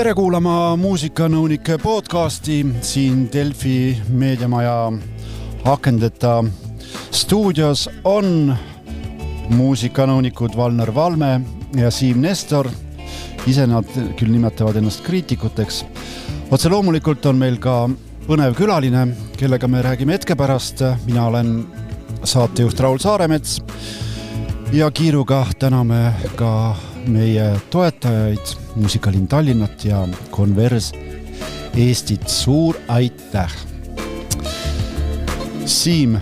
Tere kuulama muusikanõunike podcasti siin Delfi meediamaja akendeta stuudios on muusikanõunikud Valner Valme ja Siim Nestor. Ise nad küll nimetavad ennast kriitikuteks. Otse loomulikult on meil ka põnev külaline, kellega me räägime hetke pärast. Mina olen saatejuht Raul Saaremets ja kiiruga täname ka meie toetajaid Muusikalinn Tallinnat ja Converse Eestit. Suur aitäh! Siim.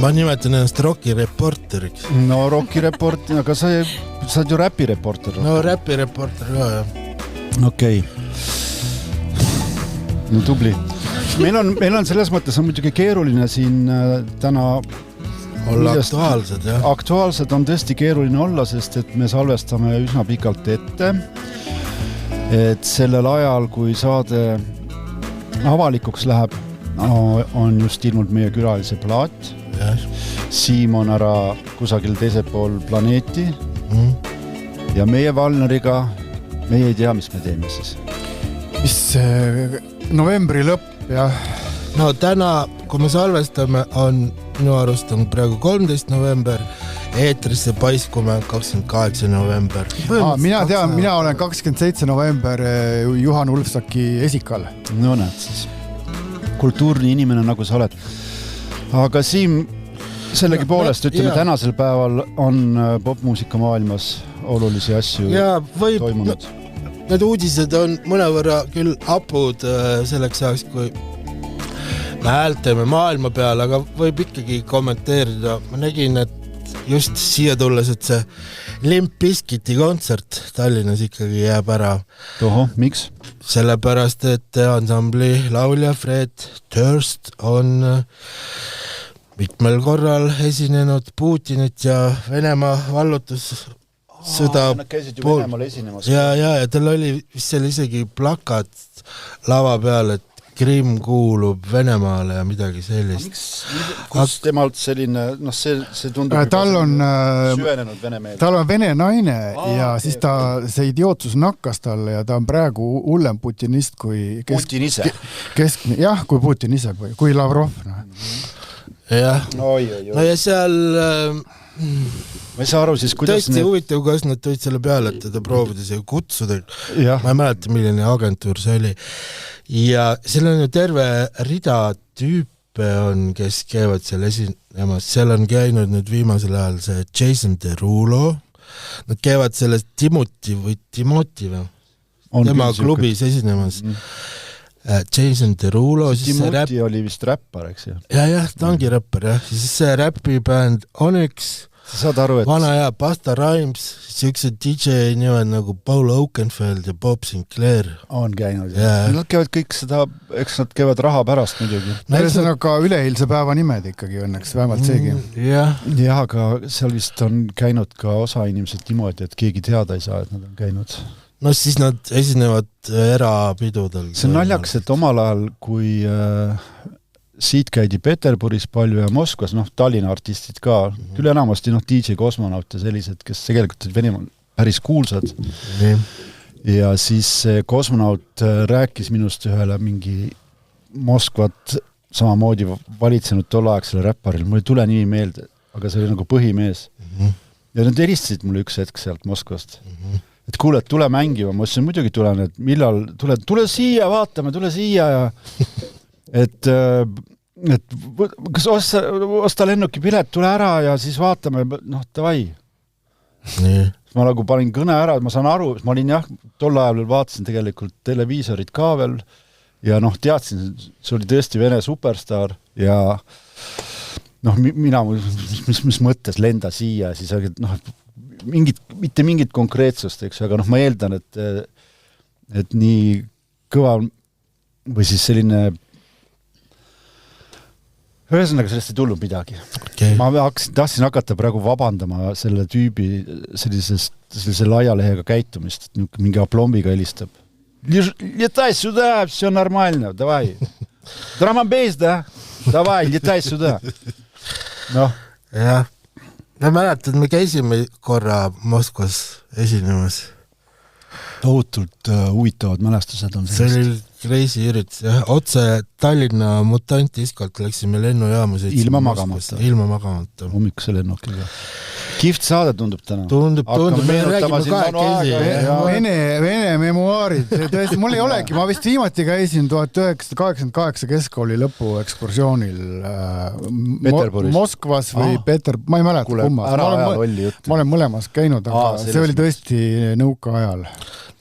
Ma nimetan ennast rockireporteriks. No rockireporter, aga sa oled ju räpireporter. No räpireporter ka, jah. Okei. No tubli. Meil on selles mõttes on muidugi keeruline siin täna olla aktuaalsed, jah. Aktuaalsed on tõesti keeruline olla, sest et me salvestame üsna pikalt ette. Et sellel ajal, kui saade avalikuks läheb, on just ilmunud meie külalise plaat. Jah. Siim on ära kusagil teisel pool planeeti. Ja meie Valneriga, meie ei tea, mis me teeme siis. Mis novembri lõpp, jah. No täna, kui me salvestame, on minu arust on praegu 13. november, eetrisse paiskume 28. november. Mina tean, mina olen 27. november Juhan Ulfsaki esikal. No näed siis. Kultuurni inimene nagu sa oled. Aga Siim, sellegi poolest, ütleme, tänasel päeval on popmuusika maailmas olulisi asju toimunud. Need uudised on mõnevõrra küll apud selleks ajaks, kui me häältame maailma peale, aga võib ikkagi kommenteerida. Ma nägin, et just siia tulles, et see Limp Bizkiti kontsert Tallinnas ikkagi jääb ära. Toho, miks? Sellepärast, et ansambli laulja Fred Durst on mitmel korral esinenud Putinit ja Venemaa vallutussõda. Nad käisid ju Venemaal esinemas. Ja tal oli vist seal isegi plakat lava peal, et Krimm kuulub Venemaale ja midagi sellist. Kus temalt selline, see tundub tal on süvenenud vene meel. Tal on vene naine ja siis see idiootsus nakkas talle ja ta on praegu hullem putinist kui Putin ise. Jah, kui Putin ise, kui Lavrov. Jah. No ja seal ma ei saa aru siis, kuidas tõesti huvitav, kas nad tõid selle peale, et teda proovides ja kutsuda. Ma ei mäleta, milline agentuur see oli. Ja seal on ju terve rida tüüpe on, kes käivad seal esinemas. Seal on käinud nüüd viimasel ajal see Jason Derulo. Nad käivad selles Timoti või tema klubis esinemas. Jason Derulo. Timoti oli vist räppar, eks ju? Ja, ta ongi räppar, jah. Siis see räpibänd Onyx, vana ja Basta Rhymes, siuksed DJ nimed nagu Paul Oakenfeld ja Bob Sinclair. On käinud. Nad käivad kõik seda, eks nad käivad raha pärast muidugi. Need on ka üleeilse päeva nimed ikkagi õnneks, vähemalt seegi. Jah, aga seal vist on käinud ka osa inimesed niimoodi, et keegi teada ei saa, et nad on käinud. No siis nad esinevad erapidudel. See on naljaks, et omal ajal, kui siit käidi Peterburis palju ja Moskvas, Tallinna artistid ka, küll enamasti DJ Kosmonaut ja sellised, kes tegelikult Venemaal päris kuulsad. Ja siis Kosmonaut rääkis minust ühele mingi Moskvat samamoodi valitsenud tolleaegsele räpparil. Mul ei tule nimi meelde, aga see oli nagu põhimees. Ja nad eristasid mulle üks hetk sealt Moskvast. Et kuule, et tule mängima, ma ütlesin muidugi tulen, et millal tule siia, vaatame, tule siia ja et kas osta lennuki pilet, tule ära ja siis vaatame, davai. Ma nagu panin kõne ära, ma saan aru, ma olin tol ajal vaatasin tegelikult televiisorid ka veel ja teadsin, see oli tõesti Vene superstar ja mina, mis mõttes lenda siia, siis mitte mingit konkreetsust, eks, aga ma eeldan, et nii kõva või siis selline ühesõnaga sellest ei tulnud midagi. Ma tahtsin hakata praegu vabandama selle tüübi sellise laialehega käitumist, et mingi aplombiga helistab. Летай сюда, все нормально, давай. Drum-and-bass, да? Давай, летай сюда. Jah. Ma mäletan, me käisime korra Moskvas esinemas. tohutult huvitavad mälestused on see oli crazy üritus, jah, otse Tallinna Mutantdiskolt läksime lennujaama ilma magamata hommikuse lennukiga. Kihvt saade tundub täna. Tundub, me räägime kahekesi. Vene memuaarid, tõesti, mul ei olegi, ma vist viimati käisin 1988 keskkooli lõpu ekskursioonil Moskvas või ma ei mäleta kummas. Ma olen mõlemas käinud, aga see oli tõesti nõuka ajal.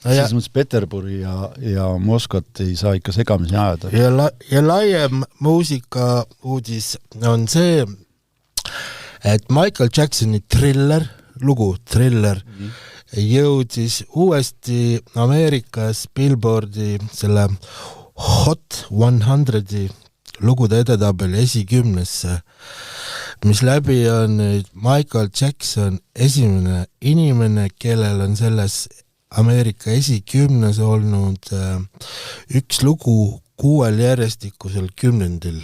Selles mõttes Peterburi ja Moskvat ei saa ikka segamisi ajada. Ja laiem muusika uudis on see, et Michael Jacksoni lugu Thriller jõudis uuesti Ameerikas Billboardi selle Hot 100 lugude edetabeli esikümnesse, mis läbi on nüüd Michael Jackson esimene inimene, kellel on selles Ameerika esikümnes olnud üks lugu 6 järjestikusel kümnendil.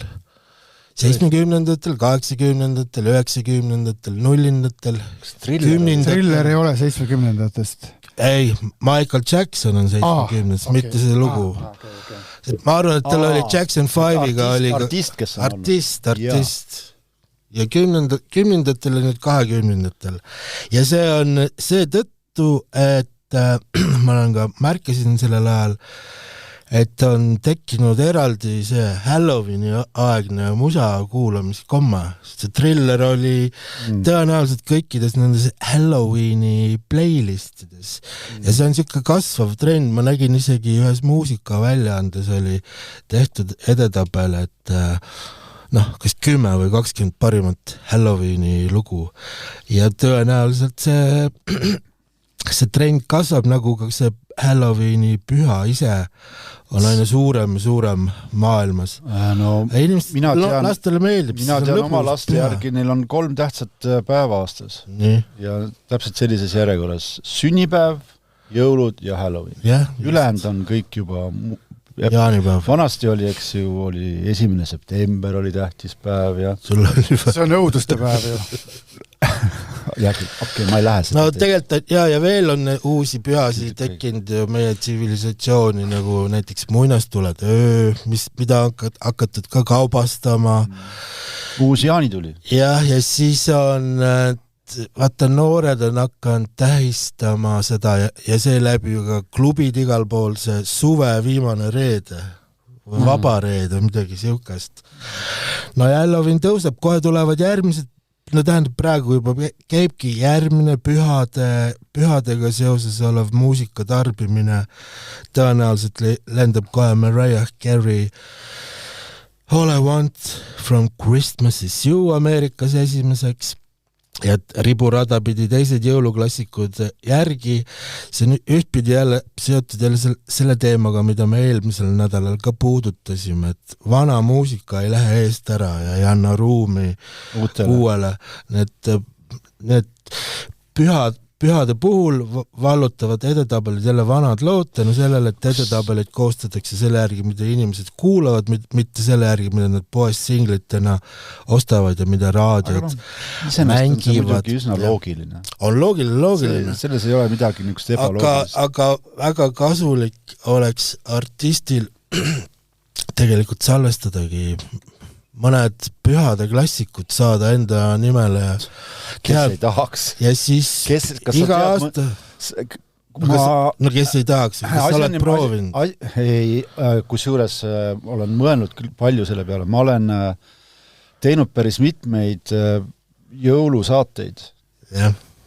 70-ndatel, 80-ndatel, 90-ndatel, 0-ndatel, 10-ndatel. Thriller ei ole 70-ndatest. Ei, Michael Jackson on 70-ndast, mitte see lugu. Ma arvan, et tal oli Jackson 5-ga oli artist. Ja 10-ndatel ja nüüd 20-ndatel. Ja see on see tõttu, et ma olen ka märkasin sellel ajal, et on tekkinud eraldi see Halloweeni aegne musa kuulamiskomme. See Thriller oli tõenäoliselt kõikides nendes Halloweeni playlistides. Ja see on siuke kasvav trend. Ma nägin isegi ühes muusika väljaandes oli tehtud edetabel, et kas 10 või 20 parimat Halloweeni lugu. Ja tõenäoliselt see trend kasvab, nagu ka see Halloweeni püha ise on aina suurem maailmas. Lastele meeldib. Mina tean oma laste järgi, neil on 3 tähtsat päeva aastas. Ja täpselt sellises järjekorras. Sünnipäev, jõulud ja Halloween. Ülejäänud on kõik juba jaanipäev. Vanasti oli, eks ju, oli 1. september oli tähtis päev ja see on õuduste päev ju. Okei, ma ei lähe seda. No tegelikult, ja veel on uusi pühasi tekkinud meie tsivilisatsiooni, nagu näiteks muinastuled öö, mida hakatud ka kaubastama. Uus jaani tuli. Ja siis on vaata, noored on hakanud tähistama seda ja see läbi ka klubid igal pool, see suve viimane reede, vaba reede, midagi siukest. No Halloween tõuseb, kohe tulevad järgmised, tähendab praegu juba käibki järgmine pühadega seoses olev muusika tarbimine. Tõenäoliselt lendab kohe Mariah Carey All I Want From Christmas Is You Ameerikas esimeseks. Ja riburada pidi teised jõuluklassikud järgi. See on ühtpidi jälle seotud jälle selle teemaga, mida me eelmisel nädalal ka puudutasime, et vana muusika ei lähe eest ära ja ei anna ruumi uuele. Need pühade puhul vallutavad edetabelid jälle vanad lood tänu sellele, et edetabelid koostatakse selle järgi, mida inimesed kuulavad, mitte selle järgi, mida nad poest singlitena ostavad ja mida raadiod mängivad. See on loogiline. On loogiline. Selles ei ole midagi niisugust ebaloogilist. Aga väga kasulik oleks artistil tegelikult salvestadagi mõned pühade klassikud saada enda nimele. Kes ei tahaks? Ja siis iga aasta... kes ei tahaks? Kas sa oled proovinud? Ei, kusjuures olen mõelnud küll palju selle peale. Ma olen teinud päris mitmeid jõulusaateid.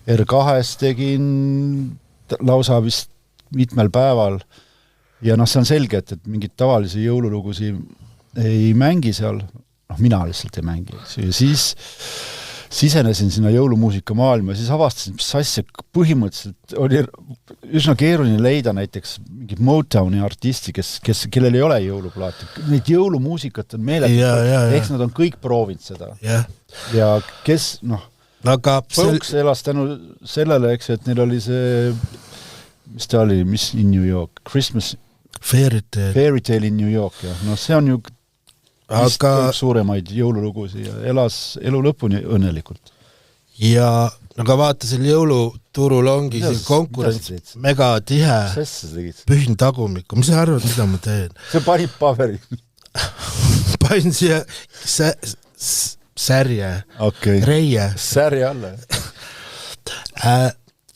R2-s tegin lausa vist mitmel päeval. Ja see on selge, et mingid tavalisi jõululugusi ei mängi seal. Mina lihtsalt ei mängi. Ja siis sisenesin sinna jõulumuusika maailma ja siis avastasin, mis asja põhimõtteliselt oli üsna keeruline leida näiteks mingid Motowni artisti, kellel ei ole jõuluplaati. Neid jõulumuusikat on meeletult, eks nad on kõik proovinud seda. Ja kes, Põuks elas tänu sellele, eks, et neil oli see, mis ta oli, mis in New York, Christmas Fairy Tale in New York, ja see on ju suuremaid jõululugusi ja elas elu lõpuni õnnelikult. Ja aga vaata, seal jõuluturul ongi see konkurents mega tihe. Pühin tagumikku, mis sa arvad, mida ma teen? See panib paberi. Panin siia särje, reie. Särje alla.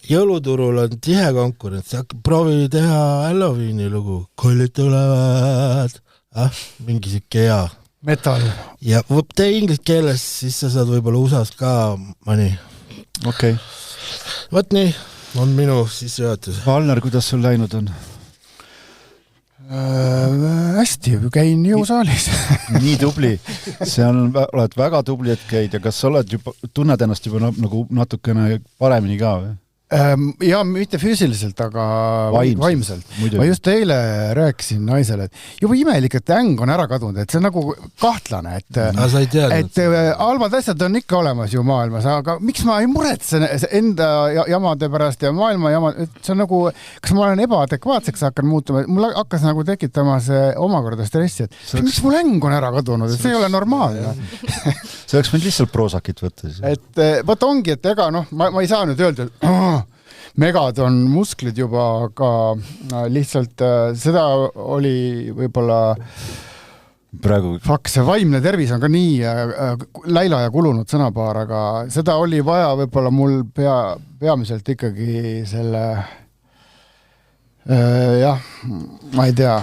Jõuluturul on tihe konkurents, proovi teha Halloweeni lugu. Kollid tulevad. Mingi siuke hea. Metal. Ja tee inglise keeles, siis sa saad võib-olla USA-s ka mõni. Okei. Võt nii, on minu sissejuhatus. Valner, kuidas sul läinud on? Hästi, käin jõusaalis. Nii tubli. Oled väga tubli, et käid ja kas sa oled juba, tunned ennast juba nagu natukene paremini ka või? Ja mitte füüsiliselt, aga vaimselt. Ma just eile rääkisin naisele, et juba imelik, et äng on ära kadunud, et see on nagu kahtlane, et halvad asjad on ikka olemas ju maailmas, aga miks ma ei muretse enda jamade pärast ja maailma jamad, see on nagu, kas ma olen ebaadekvaatseks hakkan muutuma, mul hakkas nagu tekitama see omakorda stressi, et miks mul äng on ära kadunud, et see ei ole normaalne. See oleks võinud lihtsalt proosakit võtta. Et võt ongi, et ega ma ei saa nüüd öelda, et megad on musklid juba, aga lihtsalt seda oli võib-olla praegu see vaimne tervis on ka nii läila ja kulunud sõnapaar, aga seda oli vaja võib-olla mul peamiselt ikkagi selle ma ei tea,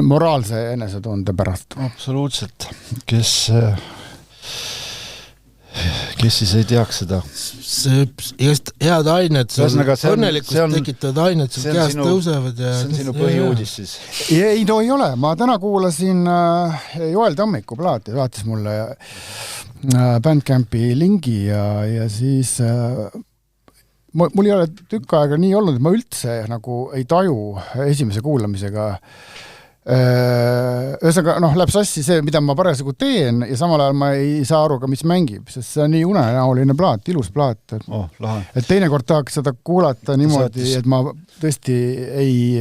moraalse enesetunde pärast. Absoluutselt. Kes siis ei teaks seda? Igast head ained, õnnelikkust tekitavad ained, sul kehast tõusevad. See on sinu põhiuudis siis? Ei, no ei ole. Ma täna kuulasin Joel Tammiku plaati, saatis mulle Bandcampi lingi ja siis mul ei ole tükk aega nii olnud, et ma üldse nagu ei taju esimese kuulamisega ühesõnaga, läheb sassi see, mida ma parasjagu teen ja samal ajal ma ei saa aru ka, mis mängib, sest see on nii unenäoline plaat, ilus plaat. Et teinekord tahaks seda kuulata niimoodi, et ma tõesti ei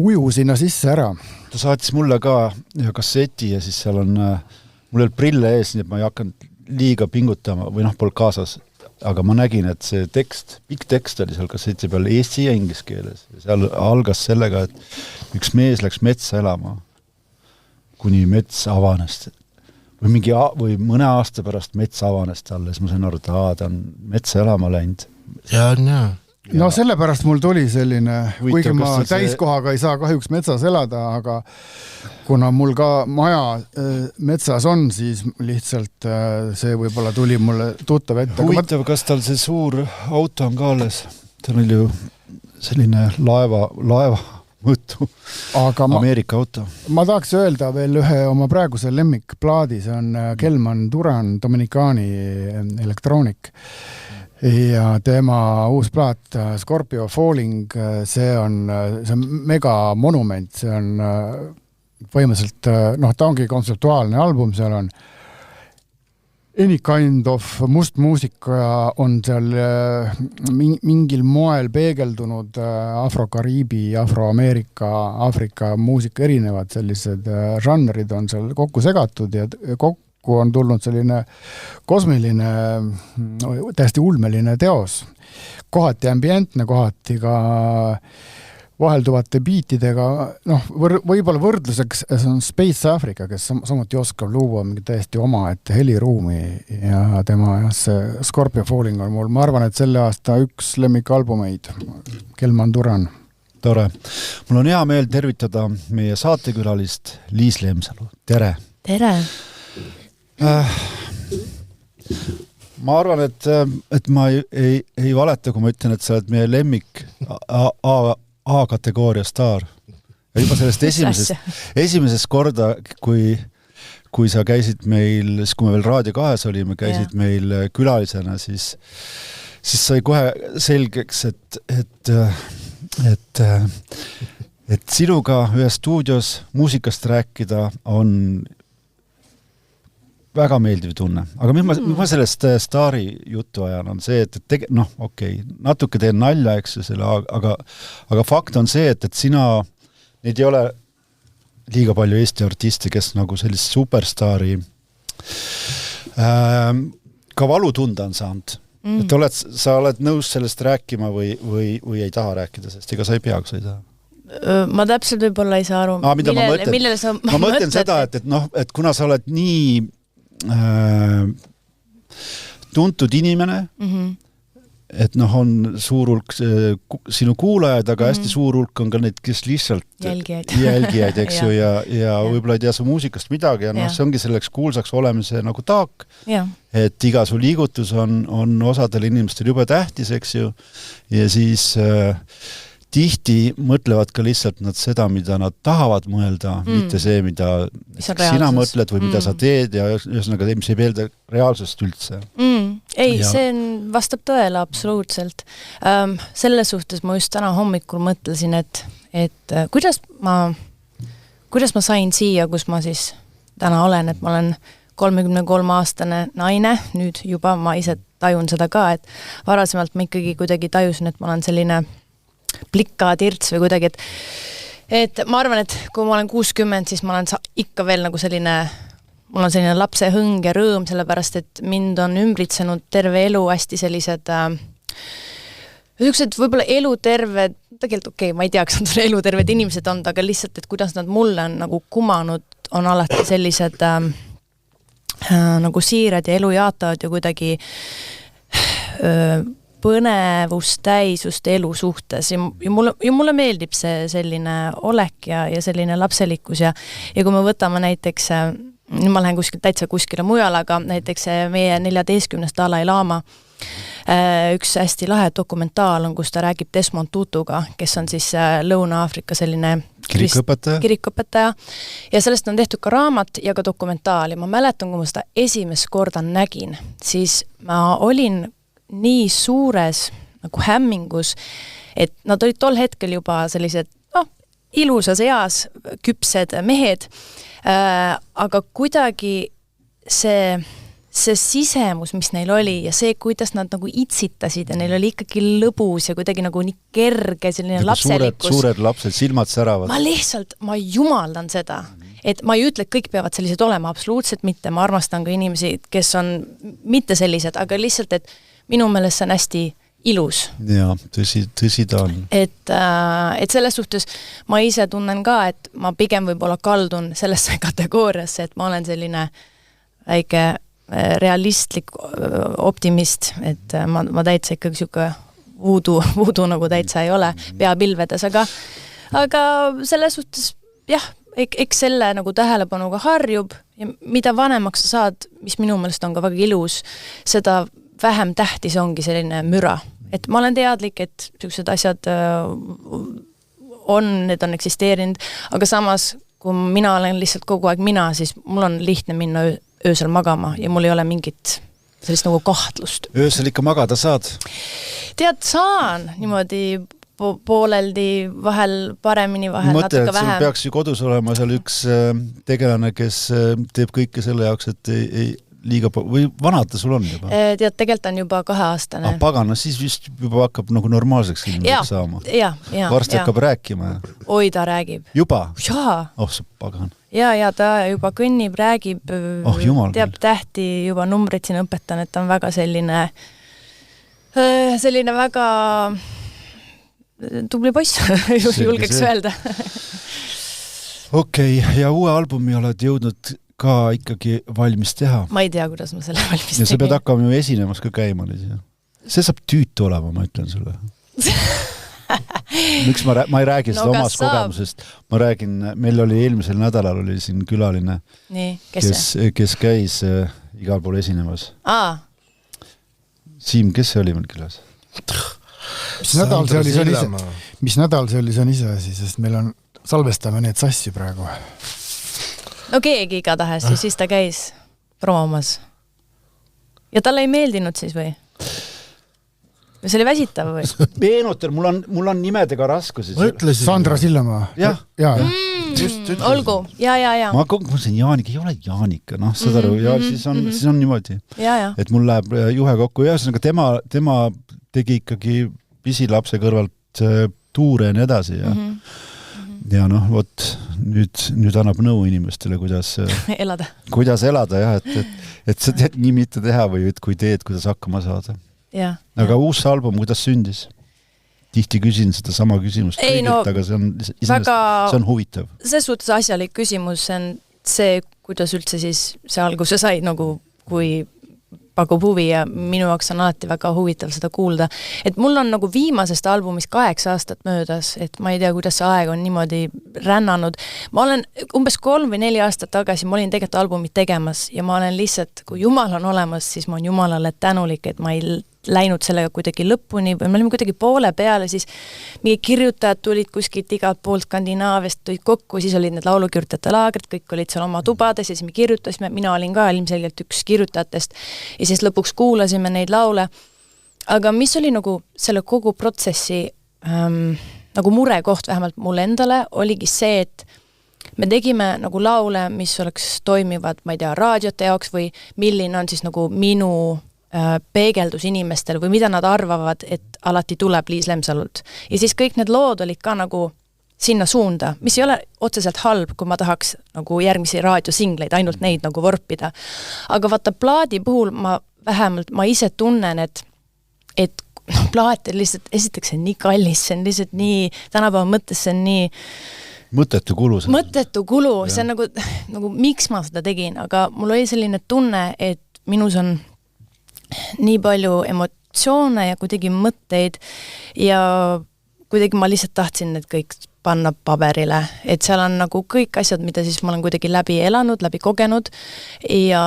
uju sinna sisse ära. Ta saatis mulle ka kasseti ja siis seal on, mul ei olnud prille ees, nii et ma ei hakanud liiga pingutama või polnud kaasas. Aga ma nägin, et see tekst, pikk tekst oli seal kasseti peal eesti ja inglise keeles. Seal algas sellega, et üks mees läks metsa elama, kuni mets avanes. Või mõne aasta pärast mets avanes talle, siis ma sain aru, et ta on metsa elama läinud. Ja. No sellepärast mul tuli selline, kuigi ma täiskohaga ei saa kahjuks metsas elada, aga kuna mul ka maja metsas on, siis lihtsalt see võib-olla tuli mulle tuttav ette. Huvitav, kas tal see suur auto on ka alles? Tal oli ju selline laeva mõõtu Ameerika auto. Ma tahaks öelda veel ühe oma praeguse lemmikplaadi, see on Kelman Duran Dominikaani elektroonik. Ja tema uus plaat Scorpio Falling, see on mega monument, see on põhimõtteliselt, ta ongi kontseptuaalne album, seal on any kind of must muusika on seal mingil moel peegeldunud Afro-Kariibi, Afro-Ameerika, Aafrika muusika erinevad sellised žanrid on seal kokku segatud ja kokku on tulnud selline kosmiline, täiesti ulmeline teos. Kohati ambientne, kohati ka vahelduvate biitidega, võib-olla võrdluseks see on Space Africa, kes samuti oskab luua mingi täiesti oma, et heliruumi ja tema see Scorpio Falling on mul, ma arvan, et selle aasta üks lemmikalbumeid, Kelman Duran. Tore. Mul on hea meel tervitada meie saatekülalist Liis Lemsalu. Tere! Tere! Ma arvan, et ma ei valeta, kui ma ütlen, et sa oled meie lemmik A-kategooria staar. Ja juba sellest esimesest korda, kui sa käisid meil, kui me veel Raadio 2 olime, käisid meil külalisena, siis sai kohe selgeks, et sinuga ühes stuudios muusikast rääkida on väga meeldiv tunne. Aga mis ma sellest staari juttu ajan on see, et natuke teen nalja, eks selle, aga fakt on see, et sina, neid ei ole liiga palju Eesti artiste, kes nagu sellist superstaari ka valutunda on saanud. et sa oled nõus sellest rääkima või ei taha rääkida, sest ega sa ei pea, kui sa ei taha. Ma täpselt võib-olla ei saa aru, millele sa ma mõtlen seda, et kuna sa oled nii tuntud inimene, et on suur hulk sinu kuulajad, aga hästi suur hulk on ka need, kes lihtsalt jälgijaid eks ju, ja võib-olla ei tea su muusikast midagi ja see ongi selleks kuulsaks olemise nagu taak, et iga su liigutus on osadel inimestel jube tähtis, eks ju, ja siis tihti mõtlevad ka lihtsalt nad seda, mida nad tahavad mõelda, mitte see, mida sina mõtled või mida sa teed ja ühesõnaga mis ei peelda reaalsust üldse. Ei, see vastab tõele absoluutselt. Selles suhtes ma just täna hommikul mõtlesin, et kuidas ma sain siia, kus ma siis täna olen, et ma olen 33-aastane naine, nüüd juba ma ise tajun seda ka, et varasemalt ma ikkagi kuidagi tajusin, et ma olen selline plikkatirts või kuidagi, et ma arvan, et kui ma olen 60, siis ma olen ikka veel nagu mul on selline lapse hõng ja rõõm, sellepärast, et mind on ümbritsenud terve elu hästi sellised võib-olla eluterved, tegelikult ma ei tea, kas nad on eluterved inimesed on, aga lihtsalt, et kuidas nad mulle on nagu kumanud, on alati sellised nagu siirad ja elu jaatavad ja kuidagi põnevust, täisust elu suhtes ja mulle meeldib see selline olek ja selline lapselikkus ja kui me võtame näiteks, nüüd ma lähen kuskile mujal, aga näiteks meie 14. Dalai Lama, üks hästi lahe dokumentaal on, kus ta räägib Desmond Tutuga, kes on siis Lõuna-Aafrika selline kirikuõpetaja ja sellest on tehtud ka raamat ja ka dokumentaal ja ma mäletan, kui ma seda esimest korda nägin, siis ma olin nii suures nagu hämmingus, et nad olid tol hetkel juba sellised ilusas eas küpsed mehed, aga kuidagi see sisemus, mis neil oli ja see, kuidas nad nagu itsitasid ja neil oli ikkagi lõbus ja kuidagi nagu nii kerge selline nagu lapselikkus. Suured lapsed, silmad säravad. Ma jumaldan seda. Et ma ei ütle, et kõik peavad sellised olema, absoluutselt mitte, ma armastan ka inimesi, kes on mitte sellised, aga lihtsalt, et minu meelest see on hästi ilus. Jaa, tõsi ta on. Et selles suhtes ma ise tunnen ka, et ma pigem võib-olla kaldun sellesse kategooriasse, et ma olen selline väike realistlik optimist, et ma täitsa ikkagi siuke voodoo nagu täitsa ei ole peapilvedes, aga selles suhtes jah, eks selle nagu tähelepanuga harjub ja mida vanemaks sa saad, mis minu meelest on ka väga ilus, seda vähem tähtis ongi selline müra. Et ma olen teadlik, et sellised asjad need on eksisteerinud, aga samas, kui mina olen lihtsalt kogu aeg mina, siis mul on lihtne minna öösel magama ja mul ei ole mingit sellist nagu kahtlust. Öösel ikka magada saad? Tead, saan niimoodi pooleldi vahel paremini, vahel natuke vähem. Mõtle, et sul peaks ju kodus olema seal üks tegelane, kes teeb kõike selle jaoks, et ei liiga või vanad ta sul on juba? Tead, tegelikult on juba 2-aastane. Pagana, siis vist juba hakkab nagu normaalseks saama. Varsti hakkab rääkima. Oi, ta räägib. Juba? Jaa. See pagan. Ja ta juba kõnnib, räägib, teab tähti, juba numbrid siin õpetan, et ta on väga selline väga tubli poiss, julgeks öelda. Okei, ja uue albumi oled jõudnud ka ikkagi valmis teha. Ma ei tea, kuidas ma selle valmis tegin. Ja sa pead hakkama ju esinemas ka käima. See saab tüütu olema, ma ütlen sulle. Miks ma ei räägi seda omast kogemusest. Ma räägin, meil oli eelmisel nädalal oli siin külaline, kes käis igal pool esinemas. Siim, kes see oli meil külas? Mis nädal see oli, see on iseasi, sest meil on salvestame need sassi praegu. No keegi igatahes, siis ta käis proomas. Ja talle ei meeldinud siis või? Või see oli väsitav või? Meenutan, mul on nimedega raskusi. Sandra Sillamaa. Jah. Olgu, ja. Ma mõtlesin, Jaanik ei ole Jaanika, seda siis on niimoodi. Et mul läheb juhe kokku. Ühesõnaga, tema tegi ikkagi pisilapse kõrvalt tuure ja nii edasi ja ja nüüd annab nõu inimestele, kuidas elada, jah, et sa teed nii mitte teha või kui teed, kuidas hakkama saada. Aga uus album, kuidas sündis? Tihti küsin seda sama küsimust kõigilt, aga see on huvitav. See suhtes asjalik küsimus on see, kuidas üldse siis see alguse sai, nagu kui pakub huvi ja minu jaoks on alati väga huvitav seda kuulda. Et mul on nagu viimasest albumist 8 aastat möödas, et ma ei tea, kuidas see aeg on niimoodi rännanud. Ma olen umbes 3 või 4 aastat tagasi, ma olin tegelikult albumit tegemas ja ma olen lihtsalt, kui Jumal on olemas, siis ma olen Jumalale tänulik, et ma ei läinud sellega kuidagi lõpuni või me olime kuidagi poole peale, siis mingi kirjutajad tulid kuskilt igalt poolt Skandinaaviast, tulid kokku, siis olid need laulukirjutajate laagrid, kõik olid seal oma tubades ja siis me kirjutasime, mina olin ka ilmselgelt üks kirjutajatest ja siis lõpuks kuulasime neid laule. Aga mis oli nagu selle kogu protsessi nagu murekoht vähemalt mulle endale, oligi see, et me tegime nagu laule, mis oleks toimivad, ma ei tea, raadiote jaoks või milline on siis nagu minu peegeldus inimestel või mida nad arvavad, et alati tuleb Liis Lemsalult. Ja siis kõik need lood olid ka nagu sinna suunda, mis ei ole otseselt halb, kui ma tahaks nagu järgmisi raadiosingleid, ainult neid nagu vorpida. Aga vaata plaadi puhul ma ise tunnen, et plaat on lihtsalt, esiteks see on nii kallis, see on lihtsalt nii, tänapäeva mõttes see on nii mõttetu kulu. See on nagu miks ma seda tegin, aga mul oli selline tunne, et minus on nii palju emotsioone ja kuidagi mõtteid ja kuidagi ma lihtsalt tahtsin need kõik panna paberile, et seal on nagu kõik asjad, mida siis ma olen kuidagi läbi elanud, läbi kogenud ja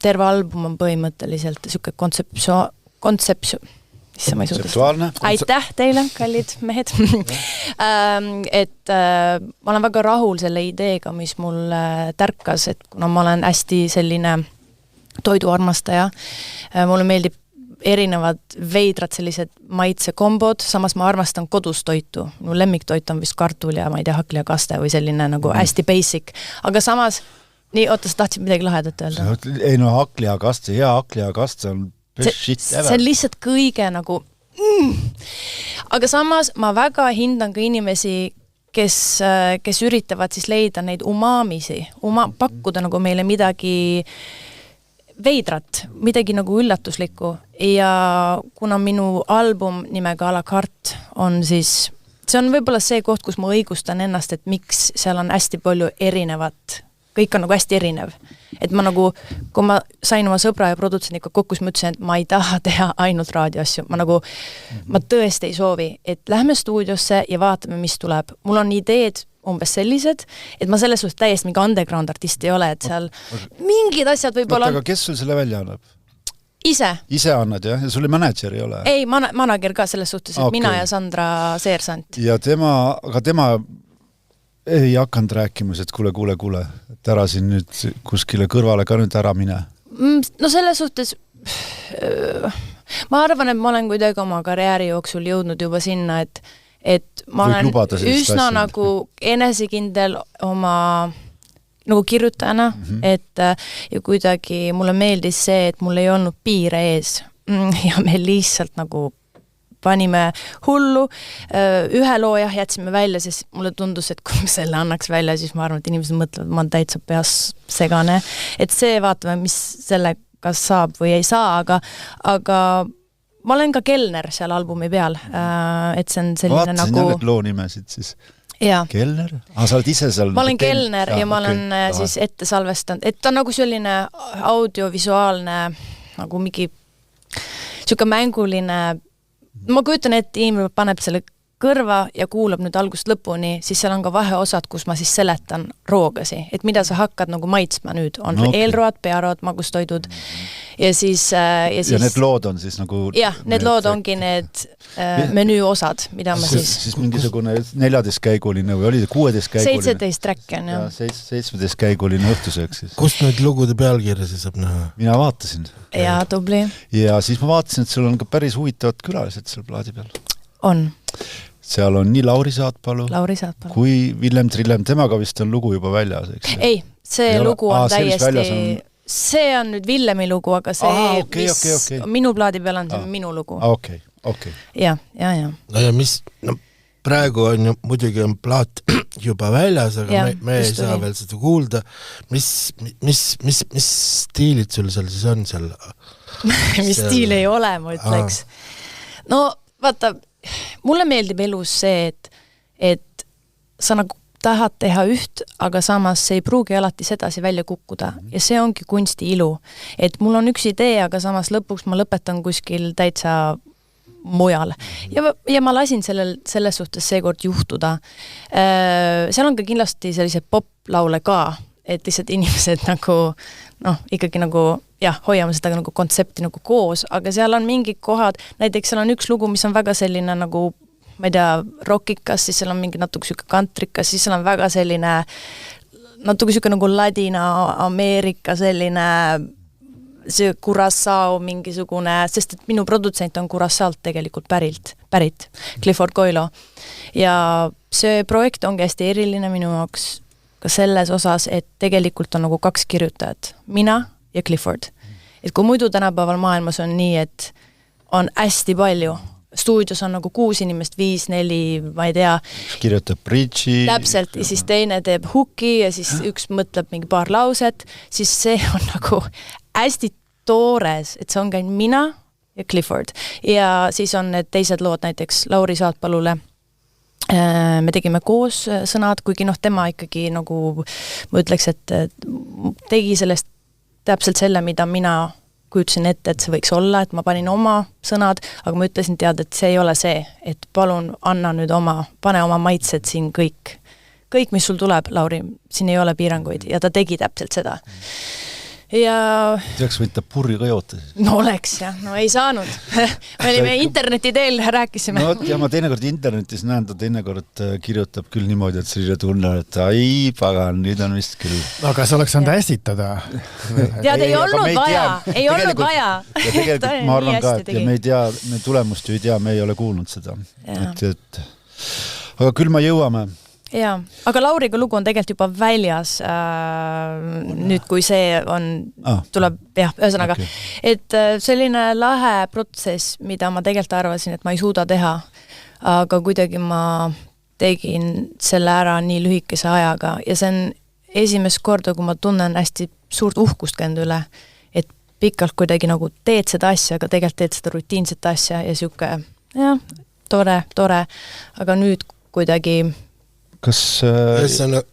terve album on põhimõtteliselt siuke kontseptuaalne. Aitäh teile, kallid mehed. Et ma olen väga rahul selle ideega, mis mul tärkas, et kuna ma olen hästi selline toiduarmastaja. Mulle meeldib erinevad veidrad sellised maitsekombod, samas ma armastan kodus toitu. Mu lemmiktoit on vist kartul ja ma ei tea, hakli ja kaste või selline nagu hästi basic. Aga samas, nii, oota, sa tahtsid midagi lahedat öelda? Ei no, hakli ja kaste, hea hakli ja kaste on shit ever. See on lihtsalt kõige nagu Aga samas ma väga hindan ka inimesi, kes üritavad siis leida neid umamisi, pakkuda nagu meile midagi veidrat, midagi nagu üllatuslikku ja kuna minu album nimega A la carte on siis, see on võib-olla see koht, kus ma õigustan ennast, et miks seal on hästi palju erinevat, kõik on nagu hästi erinev. Et ma nagu, kui ma sain oma sõbra ja produtseniga kokku, siis ma ütlesin, et ma ei taha teha ainult raadioasju, ma tõesti ei soovi, et lähme stuudiosse ja vaatame, mis tuleb. Mul on ideed umbes sellised, et ma selles suhtes täiesti mingi underground artist ei ole, et seal mingid asjad võib-olla... Aga kes sul selle välja annab? Ise. Ise annad, jah? Ja sul manager ei ole? Ei, manager ka selles suhtes, et mina ja Sandra Seersant. Ja aga tema ei hakanud rääkimas, et kuule, et ära siin nüüd kuskile kõrvale ka nüüd ära mine. No selles suhtes ma arvan, et ma olen kuidagi oma karjääri jooksul jõudnud juba sinna, et ma olen üsna nagu enesekindel oma nagu kirjutajana, et ja kuidagi mulle meeldis see, et mul ei olnud piire ees ja me lihtsalt nagu panime hullu, ühe loo jätsime välja, siis mulle tundus, et kui me selle annaks välja, siis ma arvan, et inimesed mõtlevad, ma olen täitsa peas segane, et see vaatame, mis selle kas saab või ei saa, aga ma olen ka Kellner seal albumi peal, et see on selline vaatasin nagu... Vaatasin loo nimesid siis. Ja. Kellner? Sa oled ise seal... Ma olen Kellner ja ma olen siis ette salvestanud, et ta on nagu selline audiovisuaalne, nagu mingi siuke mänguline... Ma kujutan, et inimene paneb selle kõrva ja kuulab nüüd algust lõpuni, siis seal on ka vaheosad, kus ma siis seletan roogasi, et mida sa hakkad nagu maitsma nüüd. On eelroad, pearoad, magustoidud ja siis... Ja need lood on siis nagu... Jah, need lood ongi need menüüosad, mida ma siis... Siis mingisugune 14-käiguline või oli 16-käiguline? 17 track on, jah. 17-käiguline õhtusöök siis. Kust nüüd lugude pealkirja siis saab näha? Mina vaatasin. Ja, tubli. Ja siis ma vaatasin, et sul on ka päris huvitavad külalised seal plaadi peal. On. Seal on nii Lauri Saatpalu kui Villem Trillem, temaga vist on lugu juba väljas, eks? Ei, see lugu on täiesti... See on nüüd Villemi lugu, aga see, mis minu plaadi peal on, see on minu lugu. Okei. Ja. No ja mis... Praegu on ju, muidugi on plaat juba väljas, aga me ei saa veel seda kuulda. Mis stiilid sul seal siis on seal? mis stiil ei ole, ma ütleks. No vaata, mulle meeldib elus see, et sa nagu tahad teha üht, aga samas see ei pruugi alati sedasi välja kukkuda ja see ongi kunsti ilu. Et mul on üks idee, aga samas lõpuks ma lõpetan kuskil täitsa mujal. Ja ma lasin selles suhtes seekord juhtuda. Seal on ka kindlasti sellise pop-laule ka, et lihtsalt inimesed nagu, ikkagi nagu, hoiame seda nagu kontsepti nagu koos, aga seal on mingid kohad, näiteks seal on üks lugu, mis on väga selline nagu, ma ei tea, rockikas, siis seal on mingi natuke süke kantrikas, siis seal on väga selline natuke süke nagu Ladina-Ameerika selline see Curaçao mingisugune, sest et minu produtsent on Curaçaolt tegelikult pärit Clifford Coelho. Ja see projekt ongi hästi eriline minu jaoks ka selles osas, et tegelikult on nagu 2 kirjutajat, mina ja Clifford. Et kui muidu tänapäeval maailmas on nii, et on hästi palju, stuudios on nagu 6 inimest, 5, 4, ma ei tea. Üks kirjutab bridži. Täpselt, ja siis teine teeb hooki ja siis üks mõtleb mingi paar lauset, siis see on nagu hästi toores, et see on käinud mina ja Clifford. Ja siis on need teised lood näiteks Lauri Saatpalule. Me tegime koos sõnad, kuigi tema ikkagi nagu, ma ütleks, et tegi sellest täpselt selle, mida mina kujutsin ette, et see võiks olla, et ma panin oma sõnad, aga ma ütlesin teada, et see ei ole see, et palun anna nüüd pane oma maitsed siin kõik, mis sul tuleb, Lauri, siin ei ole piiranguid ja ta tegi täpselt seda. Ja teaks võtta purri ka joota. No oleks jah, no ei saanud. Me olime interneti teel, rääkisime. No ja ma teinekord internetis näen, ta teinekord kirjutab küll niimoodi, et selline tunne, et ai, pagan, nüüd on vist küll. Aga sa oleks saanud ässitada. Tead, ei olnud vaja. Ja tegelikult ma arvan ka, et me ei tea, me tulemust ju ei tea, me ei ole kuulnud seda. Aga küll ma jõuame. Jaa, aga Lauriga lugu on tegelikult juba väljas nüüd, kui see tuleb, ühesõnaga, et selline lahe protsess, mida ma tegelikult arvasin, et ma ei suuda teha, aga kuidagi ma tegin selle ära nii lühikese ajaga ja see on esimest korda, kui ma tunnen hästi suurt uhkust käinud üle, et pikalt kuidagi nagu teed seda asja, aga tegelikult teed seda rutiinset asja ja siuke, tore, aga nüüd kuidagi kas ühesõnaga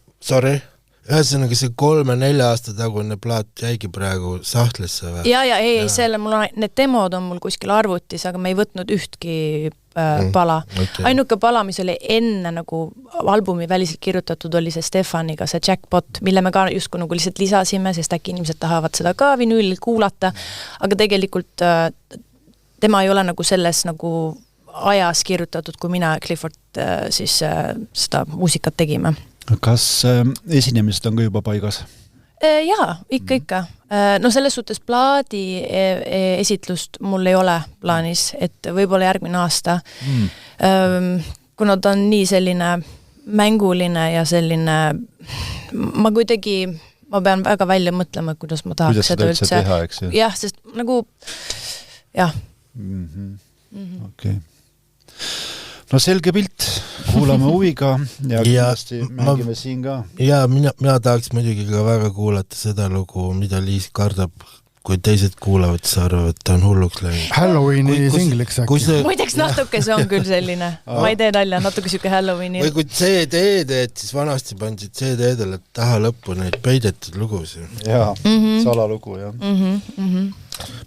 see 3-4 aasta tagune plaat jäigi praegu sahtlesse või? Ja, selle mul on, need demod on mul kuskil arvutis, aga me ei võtnud ühtki pala. Okay. Ainuke pala, mis oli enne nagu albumi väliselt kirjutatud, oli see Stefaniga, see Jackpot, mille me ka justkui nagu lihtsalt lisasime, sest äkki inimesed tahavad seda ka vinüül kuulata, aga tegelikult tema ei ole nagu selles nagu ajas kirjutatud, kui mina ja Clifford siis seda muusikat tegime. Kas esinemised on ka juba paigas? Jaa, ikka. No selles suhtes plaadi esitlust mul ei ole plaanis, et võib-olla järgmine aasta. Kuna ta on nii selline mänguline ja selline, ma pean väga välja mõtlema, kuidas ma tahaks seda üldse teha, eks ju? Jah, sest nagu, jah. Okei. No selge pilt, kuulame huviga ja kindlasti mängime siin ka. Ja mina tahaks muidugi ka väga kuulata seda lugu, mida Liis kardab, kui teised kuulavad, siis arvavad, et ta on hulluks läinud. Halloweeni singliks äkki. Muideks natuke see on küll selline. Ma ei tee nalja, natuke siuke Halloweeni. Või kui CD-d, siis vanasti pandsid CD-dele taha lõppu neid peidetud lugusid. Jaa, salalugu, jah.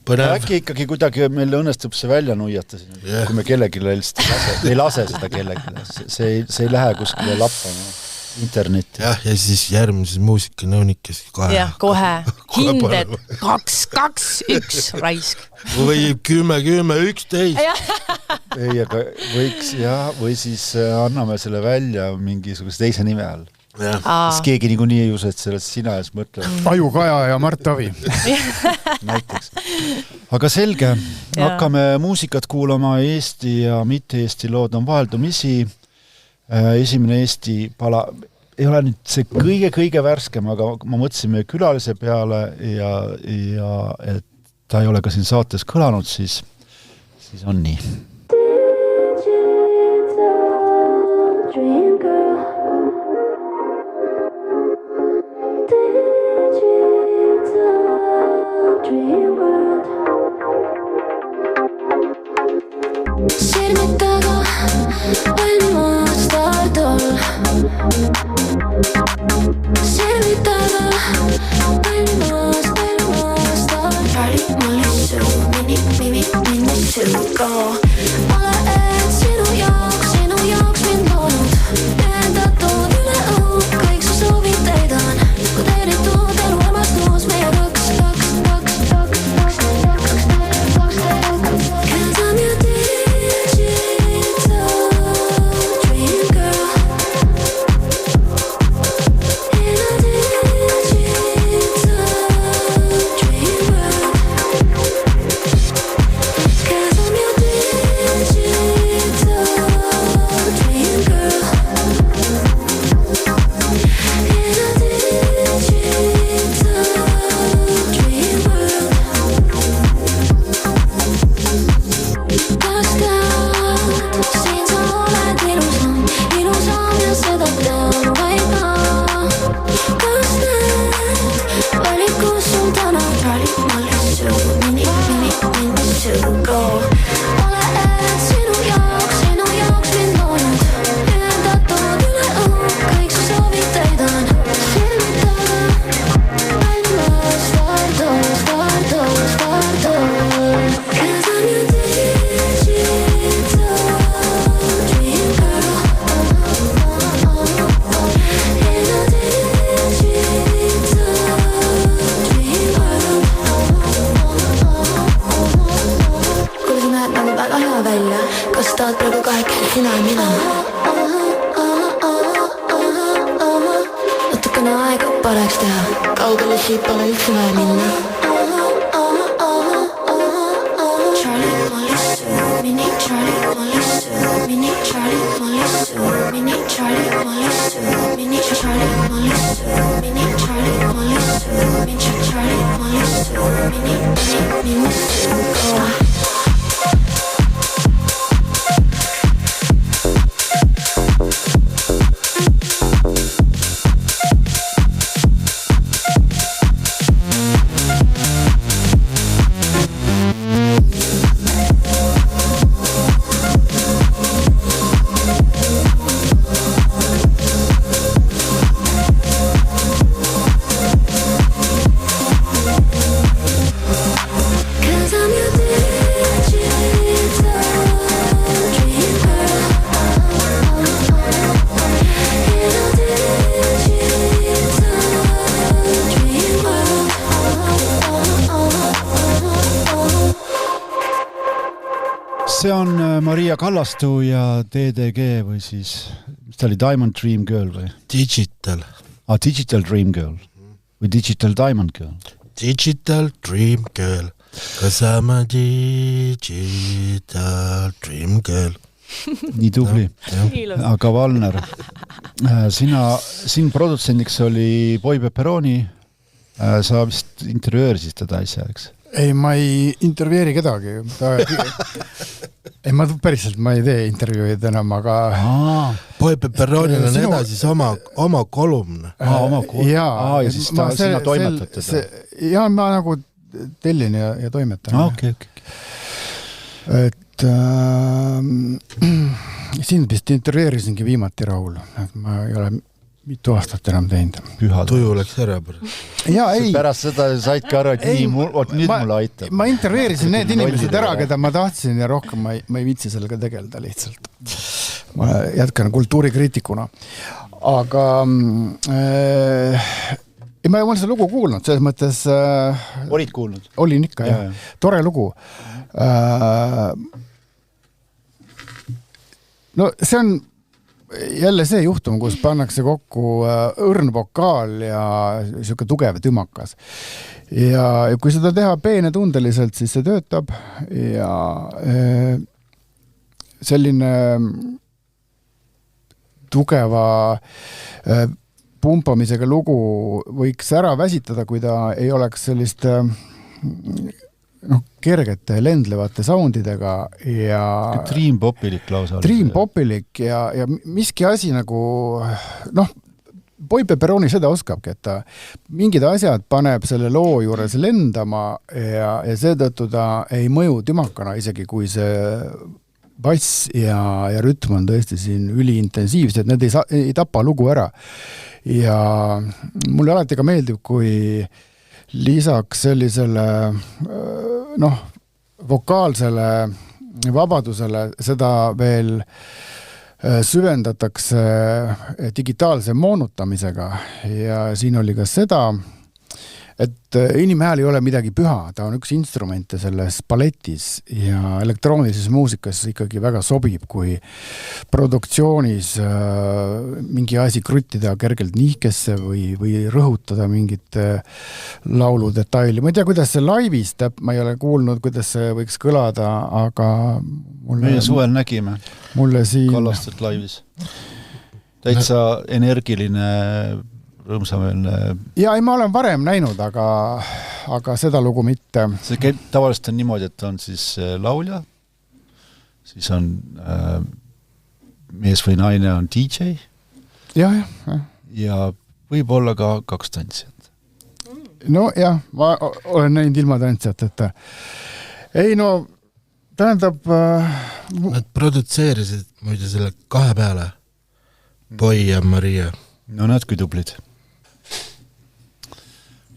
Äkki ikkagi kuidagi meil õnnestub see välja nuiata siin, kui me kellegi ei lase seda kellegi. See ei lähe kuskile lappama internetti. Ja siis järgmises muusikanõunikes kohe. Jah, kohe. Hinded 2-1 raisk. Või 10-11. Ei, aga võiks, või siis anname selle välja mingisuguse teise nime all. Siis keegi niikuinii ei usu, et sellest sina ees mõtleb. Aju Kaja ja Mart Tavi. Näiteks. Aga selge, hakkame muusikat kuulama, Eesti ja mitte-Eesti lood on vaheldumisi. Esimene Eesti pala ei ole nüüd see kõige värskem, aga ma mõtlesin meie külalise peale ja et ta ei ole ka siin saates kõlanud, siis on nii. Dream world. go. Ole et sinu jaoks mind loonud. Ühendatud üle õhu, kõik su soovid täidan. Kodeeritud elu armastus, meie kaks. Cause I'm your digital dream girl. In a digital dream world. Cause I'm your digital dream girl. In a digital dream world. Kastat, siin sa oled ilusam ja seda tean vaid ma. Kas need valikus sul täna ralib mallissu, mini go. Ole et sinu jaoks mind loonud. Ühendatud üle õhu, kõik su soovid täidan. Silmita, maailma stardust. Cause I'm your digital dream girl. In a digital dream world. Kuule, sa näed nagu väga hea välja. Kas tahad praegu kahekesi sina ja mina? Natukene aega pareks teha. Kaugele siit pole üldse vaja minna. Charlie Molly Sue, mini Charlie Molly Sue, mini Charlie Molly Sue, mini Charlie Molly Sue, mini Charlie Molly Sue, mini Charlie Molly Sue, mini Charlie Molly Sue, mini Sue, go. Cause I'm your digital dream girl. In a digital dream world. see on Maria Kallastu ja DDG või siis, mis ta oli, Diamond Dream Girl või? Digital. Digital Dream Girl või Digital Diamond Girl? Digital Dream Girl. Cause I'm a digital dream girl. Nii tubli. Aga Valner, siin produtsendiks oli Boy Pepperoni, sa vist intervjueerisid teda ise, eks? Ei, ma ei intervjueeri kedagi. Ei, ma päriselt ma ei tee intervjuid enam, aga... Boy Pepperonil on edasi oma kolumn. Ja siis sina toimetad teda? Ja ma nagu tellin ja toimetan. Okay. Et siin vist intervjueerisingi viimati Raul. Ma ei ole mitu aastat enam teinud. Tuju läks ära. Ja, ei. Pärast seda saidki aru, et nüüd mulle aitab. Ma intervjueerisin need inimesed ära, keda ma tahtsin ja rohkem ma ei viitsi sellega tegeleda lihtsalt. Ma jätkan kultuurikriitikuna. Aga ma ei ole seda lugu kuulnud, selles mõttes... Olid kuulnud? Olin ikka, jah. Tore lugu. No see on jälle see juhtum, kus pannakse kokku õrn vokaal ja siuke tugev tümakas. Ja kui seda teha peenetundeliselt, siis see töötab ja selline tugeva pumpamisega lugu võiks ära väsitada, kui ta ei oleks sellist kergete lendlevate soundidega ja Dream-popilik lausa. Dream-popilik ja miski asi nagu Boy Pepperoni seda oskabki, et ta mingid asjad paneb selle loo juures lendama ja seetõttu ta ei mõju tümakana, isegi kui see bass ja rütm on tõesti siin üliintensiivsed, need ei tapa lugu ära. Ja mulle alati ka meeldib, kui lisaks sellisele vokaalsele vabadusele, seda veel süvendatakse digitaalse moonutamisega ja siin oli ka seda, et inimhääl ei ole midagi püha, ta on üks instrumente selles paletis ja elektroonilises muusikas ikkagi väga sobib, kui produktsioonis mingi asi kruttida kergelt nihkesse või rõhutada mingit laulu detaili. Ma ei tea, kuidas see laivis, ma ei ole kuulnud, kuidas see võiks kõlada, aga meie suvel nägime Kallastet laivis. Täitsa energiline rõõmsameelne. Ja ei, ma olen varem näinud, aga seda lugu mitte. See käib tavaliselt on niimoodi, et on siis laulja, siis on mees või naine on DJ ja võib-olla ka 2 tantsijat. No jah, ma olen näinud ilma tantsijat, et ei no, tähendab... Nad produtseerisid muide selle 2 peale, Boy ja Maria. No nad kui tublid.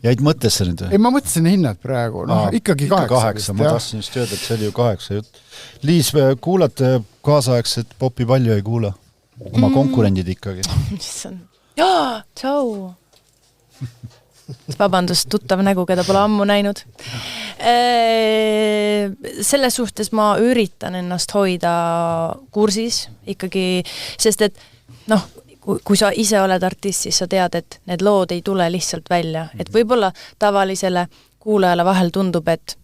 Jäid mõttesse nüüd? Ei, ma mõtlesin hinnad praegu, ikkagi 8. Ma tahtsin just öelda, et see oli ju 8 jutt. Liis, kuulate kaasaegset popi palju ei kuula? Oma konkurendid ikkagi. Jaa, tšau! Vabandust, tuttav nägu, keda pole ammu näinud. Selle suhtes ma üritan ennast hoida kursis ikkagi, sest et kui sa ise oled artist, siis sa tead, et need lood ei tule lihtsalt välja. Et võib-olla tavalisele kuulajale vahel tundub, et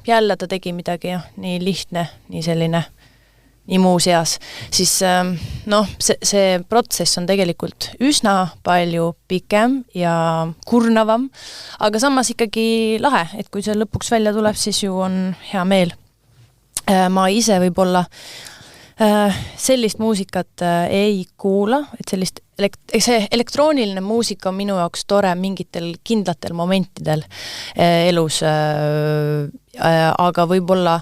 jälle ta tegi midagi nii lihtne, nii selline, nii muu seas. Siis see protsess on tegelikult üsna palju pikem ja kurnavam, aga samas ikkagi lahe, et kui see lõpuks välja tuleb, siis ju on hea meel. Ma ise võib-olla sellist muusikat ei kuula, et see elektrooniline muusika on minu jaoks tore mingitel kindlatel momentidel elus, aga võib-olla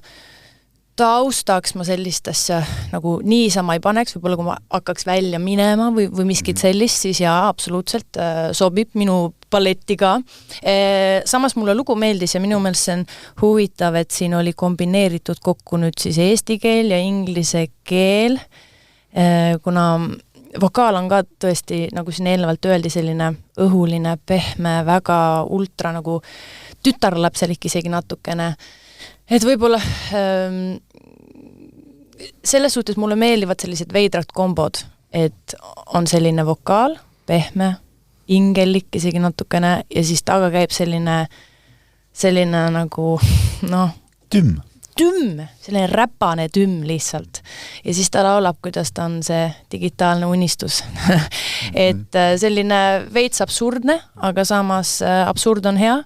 taustaks ma sellist asja nagu niisama ei paneks, võib-olla kui ma hakkaks välja minema või miskit sellist, siis jaa, absoluutselt sobib minu palletiga. Samas mulle lugu meeldis ja minu meelest see on huvitav, et siin oli kombineeritud kokku nüüd siis eesti keel ja inglise keel, kuna vokaal on ka tõesti, nagu siin eelnevalt öeldi, selline õhuline, pehme, väga ultra nagu tütarlapselik isegi natukene. Et võib-olla selles suhtes mulle meeldivad sellised veidrad kombod, et on selline vokaal, pehme, ingellik isegi natukene ja siis taga käib selline nagu tümm, selline räpane tümm lihtsalt. Ja siis ta laulab, kuidas ta on see digitaalne unistus. Et selline veits absurdne, aga samas absurd on hea.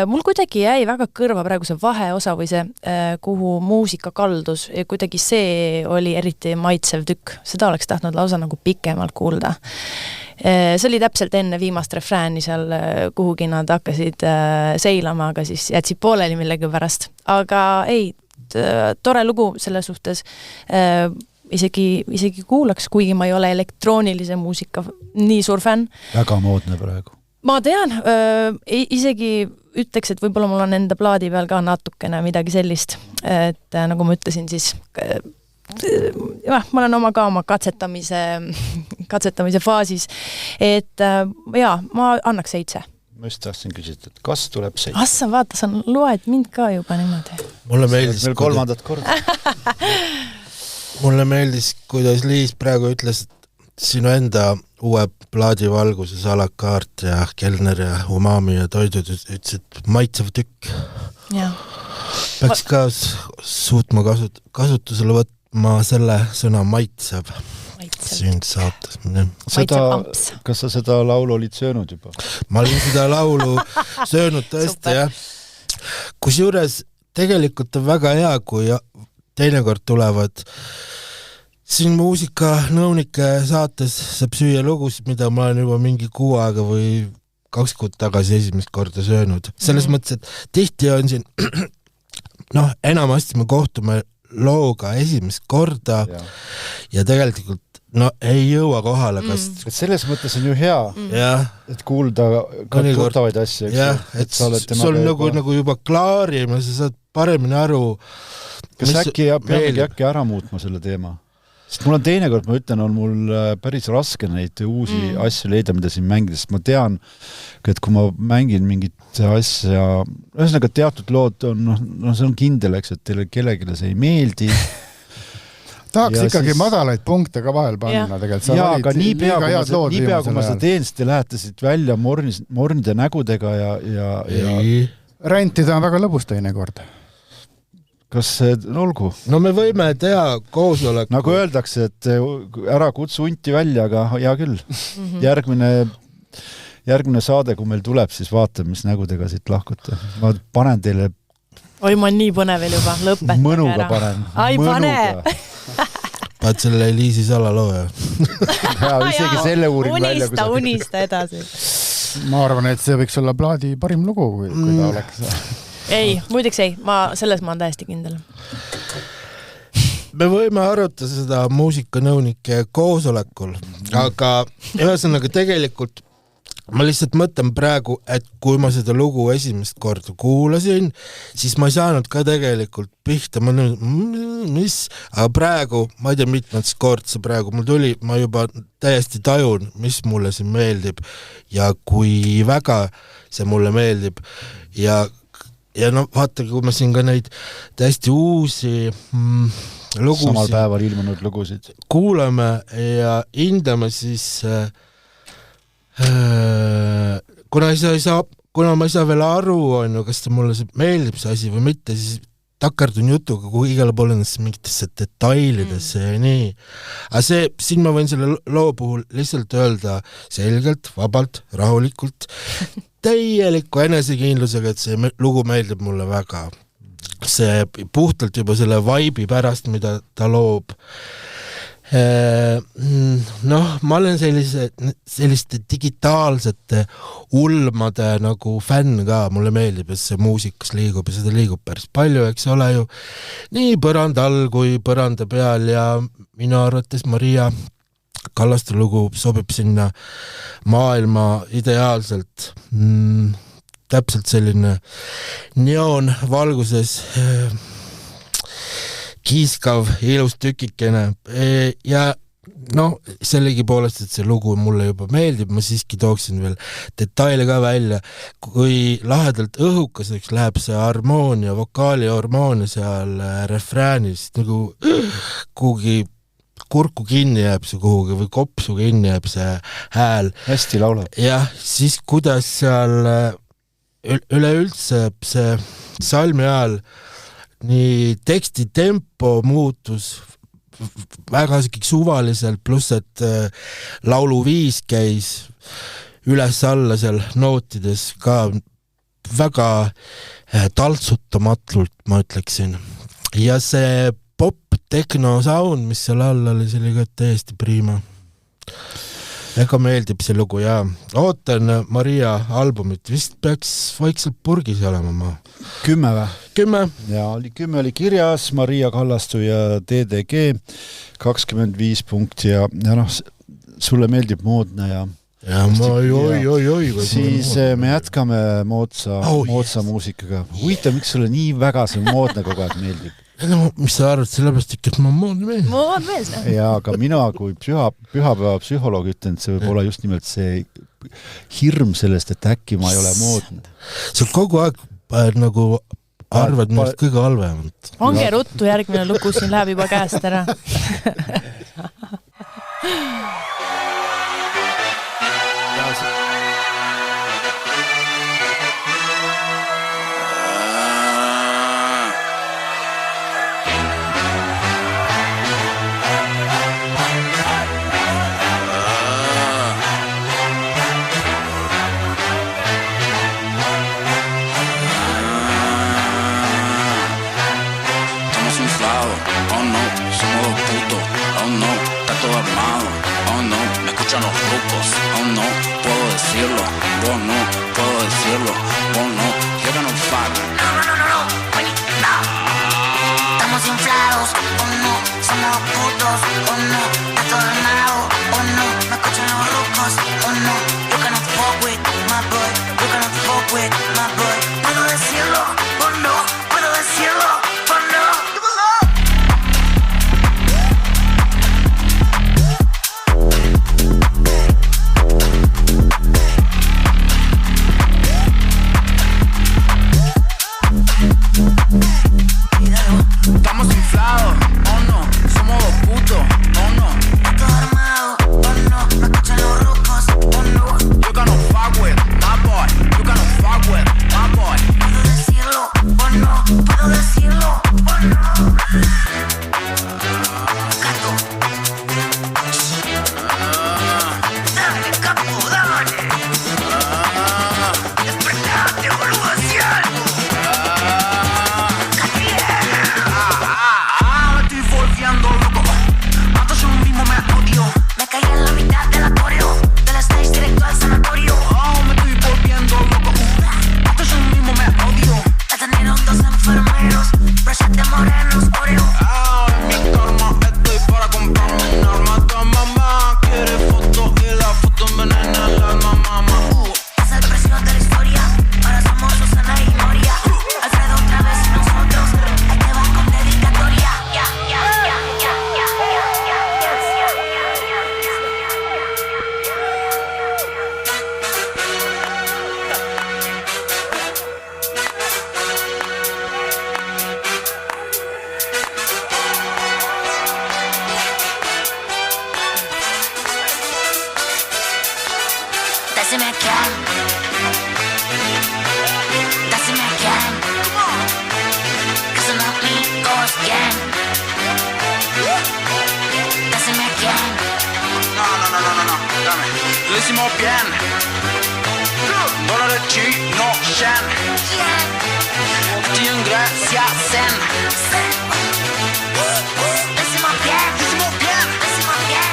Mul kuidagi jäi väga kõrva praegu see vaheosa või see, kuhu muusika kaldus ja kuidagi see oli eriti maitsev tükk. Seda oleks tahtnud lausa nagu pikemalt kuulda. See oli täpselt enne viimast refrääni seal, kuhugi nad hakkasid seilama, aga siis jätsid pooleli millegi pärast. Aga ei, tore lugu selle suhtes isegi kuulaks, kuigi ma ei ole elektroonilise muusika nii suur fänn. Väga moodne praegu. Ma tean, isegi ütleks, et võib-olla mul on enda plaadi peal ka natukene midagi sellist, et nagu ma ütlesin, siis ma olen oma katsetamise faasis, et ma annaks 7. Ma just tahtsin küsida, et kas tuleb 7? Assa, vaata, sa loed mind ka juba niimoodi. Mulle meeldis, meil 3. korda. Mulle meeldis, kuidas Liis praegu ütles, et sinu enda uue plaadi valguses Alakaart ja Kellner ja Umami ja Toidud ütlesid maitsev tükk. Ja. Peaks ka suutma kasutusele võtma selle sõna maitsev. Siin saates. Kas sa seda laulu olid söönud juba? Ma olin seda laulu söönud tõesti, jah. Kusjuures tegelikult on väga hea, kui teinekord tulevad siin muusikanõunike saates saab süüa lugusid, mida ma olen juba mingi 6 aega või 2 kuud tagasi esimest korda söönud. Selles mõttes, et tihti on siin enamasti me kohtume looga esimest korda ja tegelikult ei jõua kohale. Et selles mõttes on ju hea, et kuulda ka tuttavaid asju. Jah, et sul nagu juba klaarima, sa saad paremini aru, kas äkki ära muutma selle teema? Sest mul on teinekord, ma ütlen, on mul päris raske neid uusi asju leida, mida siin mängida, sest ma tean, et kui ma mängin mingit asja, ühesõnaga teatud lood on, see on kindel, eks, et teile kellegile see ei meeldi. Tahaks ja ikkagi madalaid punkte ka vahel panna tegelikult. Jaa, aga niipea, kui ma seda teen, siis te lähete siit välja mornide nägudega ja rentida on väga lõbus teinekord. Kas see olgu? No me võime teha koosoleku. Nagu öeldakse, et ära kutsu unti välja, aga hea küll. Järgmine saade, kui meil tuleb, siis vaatame, mis nägudega siit lahkute. Ma panen teile... Oi, ma on nii põnev juba, lõpetage mõnuga ära. Panen. Ai, pane! Paad selle Liisi Salaloo, ja isegi selle uurin välja. Unista edasi. Ma arvan, et see võiks olla plaadi parim lugu, kui ta oleks... Ei, muideks ei, selles ma olen täiesti kindel. Me võime arutada seda muusikanõunike koosolekul, aga ühesõnaga tegelikult ma lihtsalt mõtlen praegu, et kui ma seda lugu esimest korda kuulasin, siis ma ei saanud ka tegelikult pihta, aga praegu, ma ei tea mitmets kord see praegu mul tuli, ma juba täiesti tajun, mis mulle siin meeldib ja kui väga see mulle meeldib ja no vaata, kui me siin ka neid täiesti uusi lugusid samal päeval ilmunud lugusid kuulame ja hindame, siis kuna ma ei saa veel aru, kas ta mulle meeldib see asi või mitte, siis takardun jutuga kui igale poole mingitesse detailidesse ja nii. Aga siin ma võin selle loo puhul lihtsalt öelda selgelt, vabalt, rahulikult, täieliku enesekindlusega, et see lugu meeldib mulle väga. See puhtalt juba selle vibe'i pärast, mida ta loob. Ma olen selliste digitaalsete ulmade nagu fänn ka, mulle meeldib, et see muusikas liigub ja seda liigub päris palju, eks ole ju, nii põranda all kui põranda peal ja minu arvates Maria Kallaste lugu sobib sinna maailma ideaalselt. Täpselt selline neon valguses kiiskav, ilus tükikene ja sellegi poolest, et see lugu mulle juba meeldib, ma siiski tooksin veel detaile ka välja, kui lahedalt õhukaseks läheb see harmoonia, vokaali harmoonia seal refräänis, nagu kuhugi kurku kinni jääb see kuhugi või kopsu kinni jääb see hääl. Hästi laulab. Jah, siis kuidas seal üleüldse see salmi ajal nii teksti tempo muutus väga suvaliselt, pluss et lauluviis käis üles-alla seal nootides ka väga taltsutamatult, ma ütleksin. Ja see pop-techno sound, mis seal all oli, see oli ka täiesti prima. Ega meeldib see lugu ja ootan Maria albumit, vist peaks vaikselt purgis olema ma. 10 või? 10. Ja 10 oli kirjas, Maria Kallastu ja DDG, 25 punkti ja sulle meeldib moodne ja siis me jätkame moodsa muusikaga. Huvitav, miks sulle nii väga see moodne kogu aeg meeldib? No, mis sa arvad, sellepärast ikka, et ma moodne mees. Moodne mees, jah. Ja, aga mina kui pühapäeva psühholoog ütlen, et see võib olla just nimelt see hirm sellest, et äkki ma ei ole moodne. Sa kogu aeg nagu arvad minust kõige halvemalt. Pange ruttu, järgmine lugu siin läheb juba käest ära. Los rucos, no puedo decirlo, no puedo decirlo, no, you're gonna fuck. No, estamos inflados, no, somos putos, no, está todo armado, no, me escuchan los rucos, no, you cannot fuck with my boy, you cannot fuck with my boy. Puedo decirlo, no, puedo decirlo, no. Laissez-moi bien. Dans le tu non chaîne. Dis un gracia sen. Laissez-moi bien. Laissez-moi bien. Laissez-moi bien.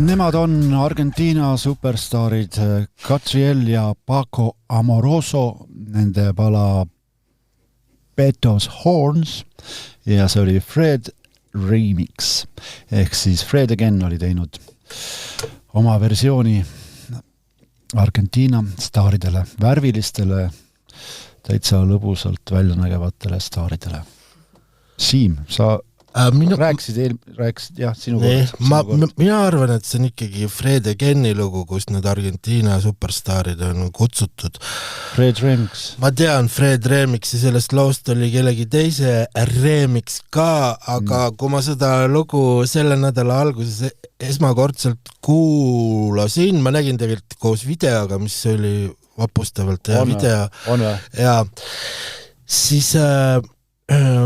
Nemad on Argentiina superstaarid Catriel ja Paco Amoroso, nende pala Beto's Horns ja see oli Fred Remix ehk siis Fred Again oli teinud oma versiooni Argentiina staaridele, värvilistele, täitsa lõbusalt välja nägevatele staaridele. Siim, sa rääkisid jah, sinu kord. Mina arvan, et see on ikkagi Fred Againi lugu, kus need Argentiina superstaarid on kutsutud. Fred Remix. Ma tean Fred Remix ja sellest loost oli kellegi teise Remix ka, aga kui ma seda lugu selle nädala alguses esmakordselt kuulasin, ma nägin tegelikult koos videoga, mis oli vapustavalt video. Ja siis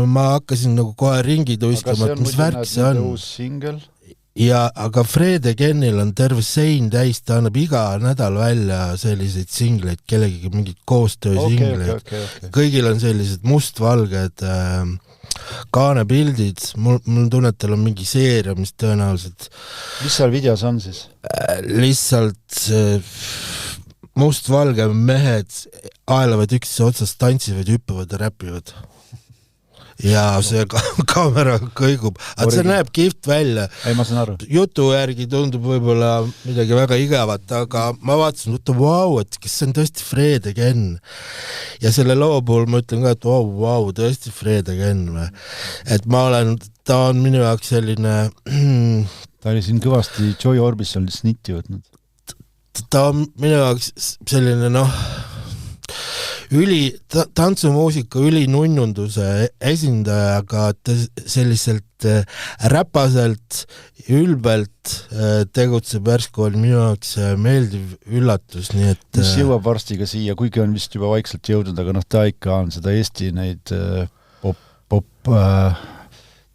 ma hakkasin nagu kohe ringi tuiskama, et mis värk see on. Ja, aga Fred Againil on terve sein täis, ta annab iga nädal välja selliseid singleid, kellegi mingid koostöösingleid. Okay. Kõigil on sellised mustvalged kaanepildid, mul tunnetel on mingi seeria, mis tõenäoliselt... Mis seal videos on siis? Lihtsalt mustvalge mehed aelavad üksteise otsast, tantsivad, hüppavad ja räpivad. Ja see kaamera kõigub. Aga see näeb kihvt välja. Ei, ma saan aru. Jutu järgi tundub võib-olla midagi väga igavat, aga ma vaatasin, et kes see on tõesti Fred Again. Ja selle loo puhul ma ütlen ka, et tõesti Fred Again. Et ta on minu jaoks selline... Ta oli siin kõvasti Joy Orbisal snitti võtnud. Ta on minu jaoks selline, tantsumuusika ülinunnunduse esindajaga selliselt räpaselt, ülbelt tegutseb järsku oli minu jaoks meeldiv üllatus, nii et... Mis jõuab varsti ka siia, kuigi on vist juba vaikselt jõudnud, aga ta ikka on seda Eesti neid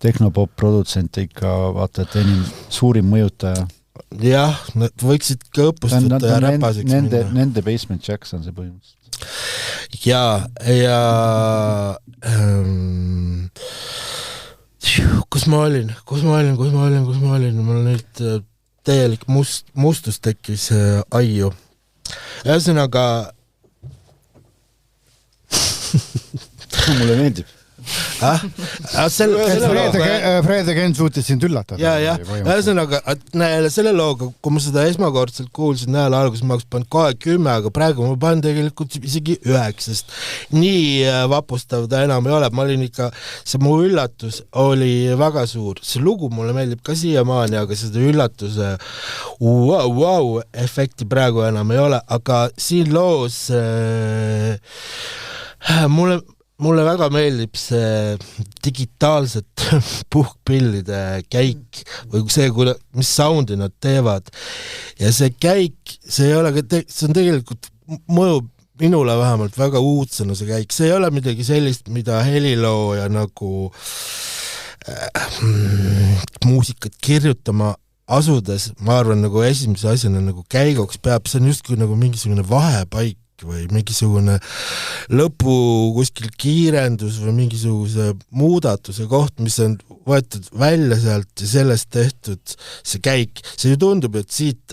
tehnopop produtsente ikka vaata, et enim suurim mõjutaja. Jah, võiksid ka õppust võtta ja räpaseks minna. Nende Basement Jacks on see põhimõtteliselt. Ja kus ma olin? Mul nüüd täielik mustus tekkis aiu. Ühesõnaga mulle meeldib. Fred Again suutis sind üllatada. Ja. Ühesõnaga, selle looga, kui ma seda esmakordselt kuulsin nädala alguses, ma oleks pannud kohe 10, aga praegu ma panen tegelikult isegi 9, sest nii vapustav ta enam ei ole. Ma olin ikka, see mu üllatus oli väga suur. See lugu mulle meeldib ka siiamaani, aga seda üllatuse efekti praegu enam ei ole, aga siin loos mulle väga meeldib see digitaalset puhkpillide käik või see, mis soundi nad teevad. Ja see käik, see ei ole, see on tegelikult mõjub minule vähemalt väga uudsena see käik. See ei ole midagi sellist, mida helilooja nagu muusikat kirjutama asudes, ma arvan, nagu esimese asjana nagu käiguks peab, see on justkui nagu mingisugune vahepaik või mingisugune lõpu kuskil kiirendus või mingisuguse muudatuse koht, mis on võetud välja sealt ja sellest tehtud see käik. See ju tundub, et siit,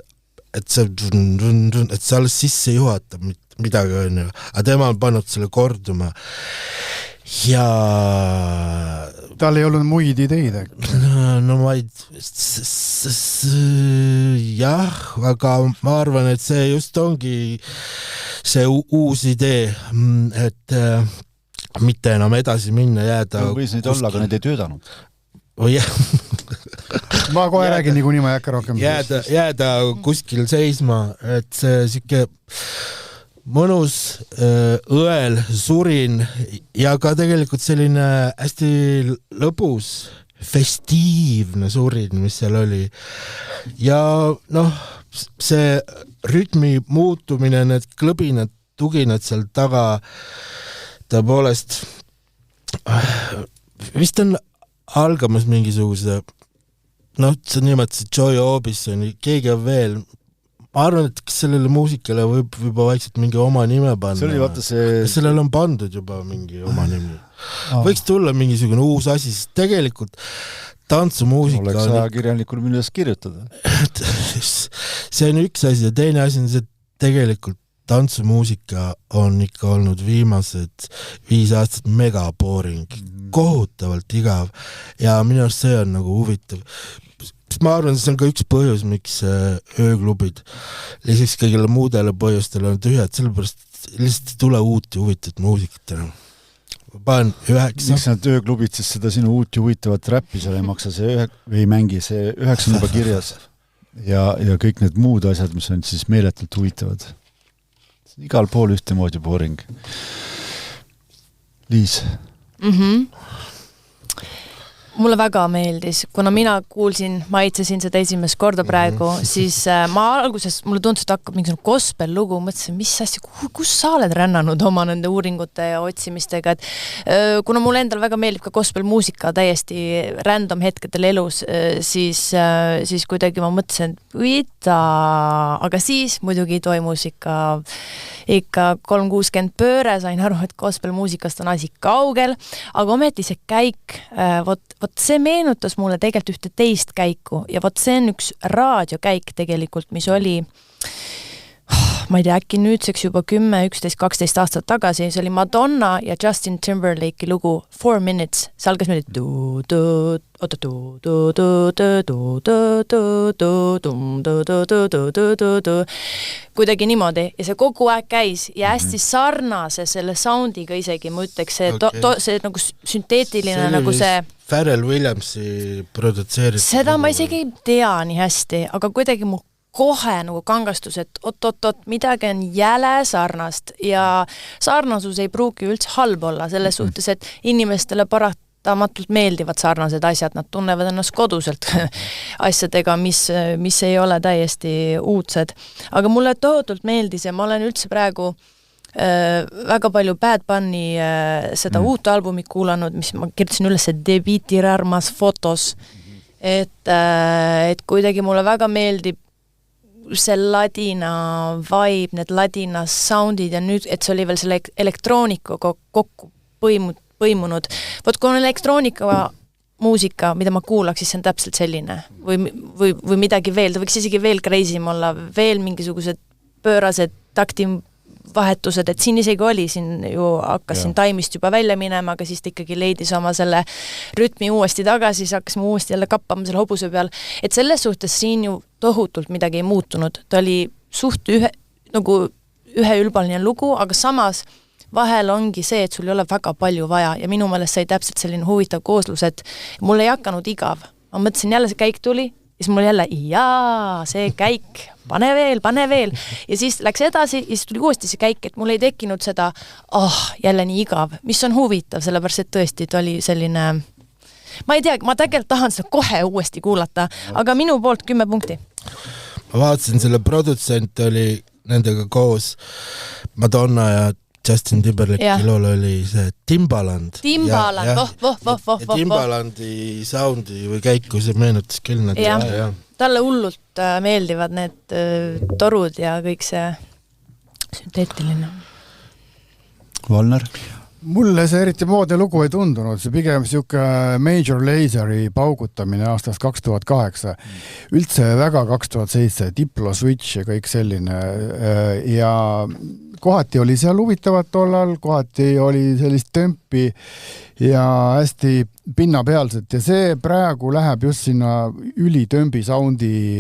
et see alles sisse juhatab midagi on ju, aga tema on pannud selle korduma. Ja tal ei olnud muid ideid. no ma ei jah, aga ma arvan, et see just ongi see uus idee, et mitte enam edasi minna, jääda võis neid olla, aga need ei töödanud. Ma kohe räägin niikuinii, ma ei hakka rohkem jääda kuskil seisma, et see siuke mõnus õel surin ja ka tegelikult selline hästi lõbus festiivne surin, mis seal oli. Ja noh, see rütmi muutumine, need klõbinad, tuginad seal taga, tõepoolest vist on algamas mingisuguse, noh, sa nimetasid Joy Orbisoni, keegi on veel, ma arvan, et kas sellele muusikale võib juba vaikselt mingi oma nime panna. See oli vaata see... Sellele on pandud juba mingi oma nimi. Võiks tulla mingisugune uus asi, sest tegelikult tantsumuusika oleks ajakirjanikul millest kirjutada. See on üks asi ja teine asi on see, tegelikult tantsumuusika on ikka olnud viimased 5 aastat mega boring, kohutavalt igav ja minu arust see on nagu huvitav. Ma arvan, see on ka üks põhjus, miks ööklubid lisaks kõigile muudele põhjustele on tühjad, sellepärast lihtsalt ei tule uut ja huvitavat muusikat enam. Panen 9. Miks nad ööklubid siis seda sinu uut ja huvitavat räppi seal ei maksa, see ei mängi, see 9 on juba kirjas ja kõik need muud asjad, mis on siis meeletult huvitavad. Igal pool ühtemoodi boring. Liis. Mulle väga meeldis, kuna mina kuulsin, maitsesin seda esimest korda praegu, siis ma alguses, mulle tundus, et hakkab mingi gospel lugu, mõtlesin, mis asja, kus sa oled rännanud oma nende uuringute ja otsimistega, et kuna mulle endal väga meeldib ka gospel muusika täiesti random hetkedel elus, siis kuidagi ma mõtlesin, aga siis muidugi toimus ikka 360 pööre, sain aru, et gospel muusikast on asi kaugel, aga ometi see käik, vot see meenutas mulle tegelikult ühte teist käiku ja vot see on üks raadiokäik tegelikult, mis oli, ma ei tea, äkki nüüdseks juba 10, 11, 12 aastat tagasi, see oli Madonna ja Justin Timberlake'i lugu 4 Minutes, see algas meelde kuidagi niimoodi ja see kogu aeg käis ja hästi sarnase selle soundiga isegi, ma ütleks, see nagu sünteetiline nagu see Pharrell Williamsi produtseeritud. Seda ma isegi ei tea nii hästi, aga kuidagi mu kohe nagu kangastus, et oot, midagi on jäle sarnast ja sarnasus ei pruugi üldse halb olla selles suhtes, et inimestele paratamatult meeldivad sarnased asjad, nad tunnevad ennast koduselt asjadega, mis ei ole täiesti uudsed. Aga mulle tohutult meeldis ja ma olen üldse praegu väga palju Bad Bunny seda uut albumit kuulanud, mis ma kirjutasin üles Debí tirar más fotos, et kuidagi mulle väga meeldib see ladina vibe, need ladina soundid ja nüüd, et see oli veel selle elektroonikaga kokku põimunud. Vot kui on elektroonika muusika, mida ma kuulaks, siis see on täpselt selline või midagi veel, ta võiks isegi veel crazy'm olla, veel mingisugused pöörased taktivahetused, et siin isegi oli, siin ju hakkas siin taimist juba välja minema, aga siis ta ikkagi leidis oma selle rütmi uuesti tagasi, siis hakkasime uuesti jälle kappama selle hobuse peal, et selles suhtes siin ju tohutult midagi ei muutunud, ta oli suht üheülbaline lugu, aga samas vahel ongi see, et sul ei ole väga palju vaja ja minu meelest sai täpselt selline huvitav kooslus, et mul ei hakanud igav. Ma mõtlesin, jälle see käik tuli ja siis mul jälle, see käik, pane veel ja siis läks edasi ja siis tuli uuesti see käik, et mul ei tekkinud seda, jälle nii igav, mis on huvitav, sellepärast et tõesti, ta oli selline, ma ei tea, ma tegelikult tahan seda kohe uuesti kuulata, aga minu poolt 10 punkti. Ma vaatasin, selle produtsent oli nendega koos Madonna ja Justin Timberlake'i lool oli see Timbaland. Timbalandi soundi või käiku see meenutas küll. Talle hullult meeldivad need torud ja kõik see sünteetiline. Valner? mulle see eriti moodne lugu ei tundunud, see pigem siuke Major Lazery paugutamine aastast 2008. Üldse väga 2007, Diplo Switch ja kõik selline ja kohati oli seal huvitavat tollal, kohati oli sellist tömpi ja hästi pinnapealset ja see praegu läheb just sinna ülitömbi soundi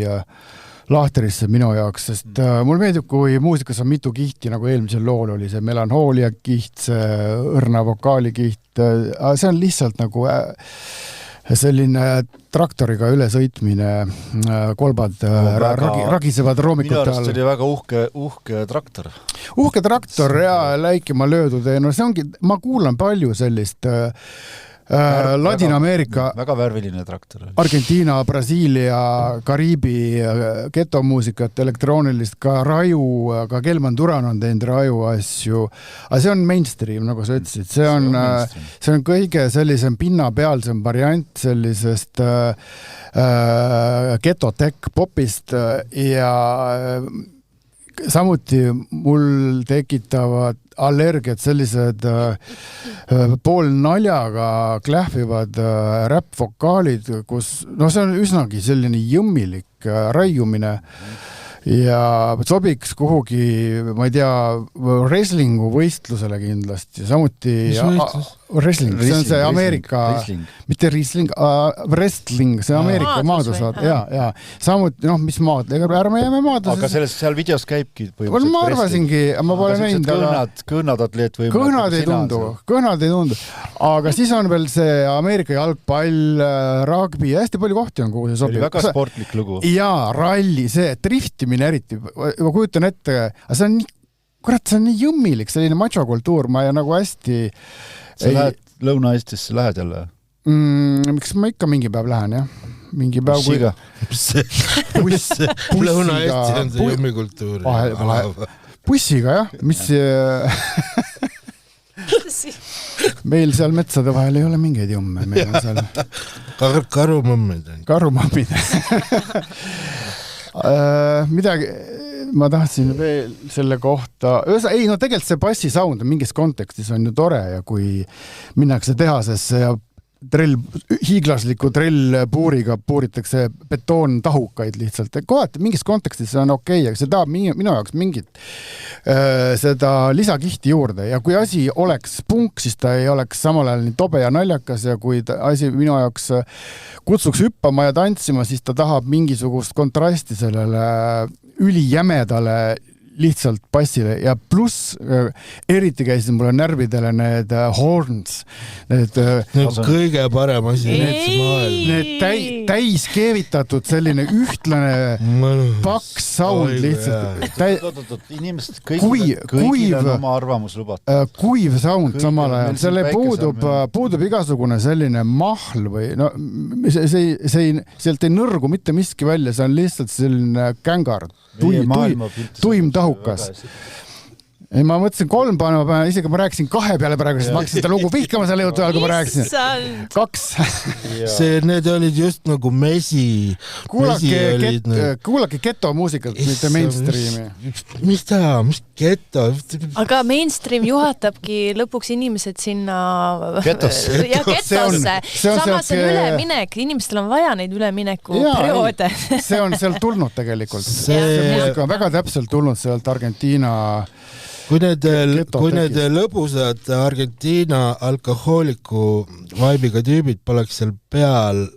lahterisse minu jaoks, sest mul meeldib, kui muusikas on mitu kihti, nagu eelmisel lool oli see melanhoolia kiht, see õrna vokaali kiht, see on lihtsalt nagu selline traktoriga ülesõitmine, kolbad ragisevad roomikute all. Minu arust oli väga uhke traktor. Uhke traktor ja läikima löödud. No see ongi, ma kuulan palju sellist Ladina-Ameerika, väga värviline traktor. Argentiina, Brasiilia, Kariibi getomuusikat, elektroonilist, ka raju, ka Kelman Duran on teinud raju asju. Aga see on mainstream, nagu sa ütlesid. See on kõige sellisem pinnapealsem variant sellisest getotech popist ja samuti mul tekitavad allergiat sellised pool naljaga klähvivad räppvokaalid, kus see on üsnagi selline jõmmilik raiumine ja sobiks kuhugi, ma ei tea, wrestlingu võistlusele kindlasti, samuti wrestling, see on see Ameerika, mitte wrestling, wrestling, see Ameerika maadlusvaat, ja samuti, mis maad, ärme jääme maadlusesse. Aga seal videos käibki põhimõtteliselt ma arvasingi, ma pole näinud, kõõnad atleet või kõõnad ei tundu, aga siis on veel see Ameerika jalgpall, rugby, hästi palju kohti on, kuhu see sobib. See oli väga sportlik lugu. Jaa, ralli, see driftimine eriti, ma kujutan ette, aga see on nii, kurat, see on nii jõmmilik, selline machokultuur, ma nagu hästi sa lähed Lõuna-Eestisse, lähed jälle? Miks ma ikka mingi päev lähen, jah? Mingi päev bussiga? Lõuna-Eesti on see jõmmikultuur. Bussiga, jah? Mis meil seal metsade vahel ei ole mingeid jumme. Meil on seal karumammid. Karumammid. Midagi ma tahtsin veel selle kohta, tegelikult see bassi sound mingis kontekstis on ju tore ja kui minnakse tehasesse ja hiiglasliku trellpuuriga puuritakse betoontahukaid lihtsalt. Kohati mingis kontekstis see on okei, aga see tahab minu jaoks mingit seda lisakihti juurde ja kui asi oleks punk, siis ta ei oleks samal ajal nii tobe ja naljakas ja kui asi minu jaoks kutsuks hüppama ja tantsima, siis ta tahab mingisugust kontrasti sellele ülijämedale lihtsalt bassile ja pluss eriti käisid mulle närvidele need horns, need kõige parem asi need täis keevitatud selline ühtlane paks sound lihtsalt inimesed kõigil on oma arvamus lubatud kuiv sound samal ajal, selle puudub igasugune selline mahl või sealt ei nõrgu mitte miski välja, see on lihtsalt selline kängard tuim tahukas. Ei, ma mõtlesin 3 panema peale, isegi ma rääkisin 2 peale praegu, siis ma hakkasin seda lugu vihkama selle jutu ajal, kui ma rääkisin. 2. Need olid just nagu mesi. Kuulake geto muusikat, mitte mainstreami. Mis geto? Aga mainstream juhatabki lõpuks inimesed sinna getosse. Ja getosse. Samas on üleminek, inimestel on vaja neid ülemineku perioode. See on sealt tulnud tegelikult. See muusika on väga täpselt tulnud sealt Argentiina kui need lõbusad Argentiina alkohooliku vaibiga tüübid poleks seal peal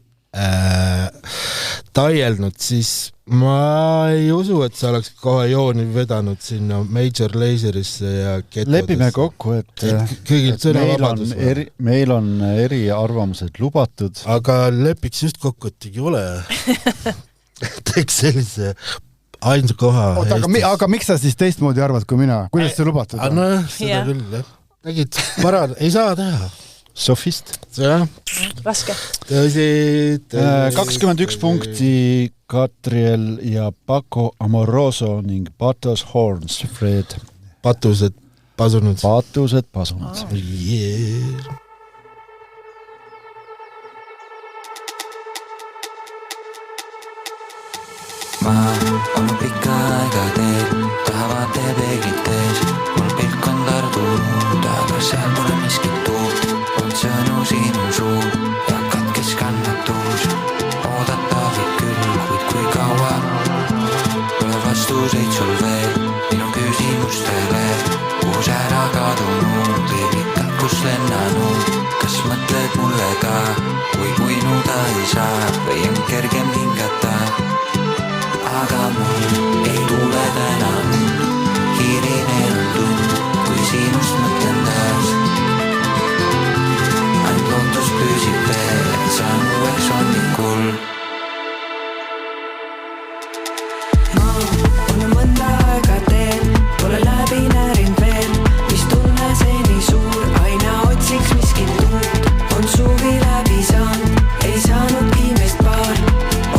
taielnud, siis ma ei usu, et sa oleks kohe jooni vedanud sinna Major Lazerisse ja getodesse. Lepime kokku, et meil on eri arvamused lubatud. Aga lepiks just kokku, et ei ole. Teeks sellise ainsa koha. Aga miks sa siis teistmoodi arvad kui mina? Kuidas see lubatud on? Seda küll, jah. Tegid parad, ei saa teha. Sofist. Raske. 21 punkti Katriel ja Paco Amoroso ning Patos Horns, Fred. Patused pasunud. Yeah. Ma olnud pikka aega teed, tahavad teed egites, mul pilk on targunud, aga seal pole miski sõnu sinu suu ja katkes kannatus. Oodata võib küll, kuid kui kaua pole vastuseid sul veel minu küsimustele. Kuhu sa ära kadunud, ei pika kus lennanud. Kas mõtled mulle ka, kui uinuda ei saa või on kergem hingata? Aga mul ei tule täna und, hiirine on tund, kui sinust mõtlen taas. Ainult lootus püsib veel, et saan uueks hommikul. Ma olen mõnda aega teen, pole läbi närinud veel, mis tunne see nii suur, aina otsiks miskit tuud. On suvi läbi saanud, ei saanudki meist paar.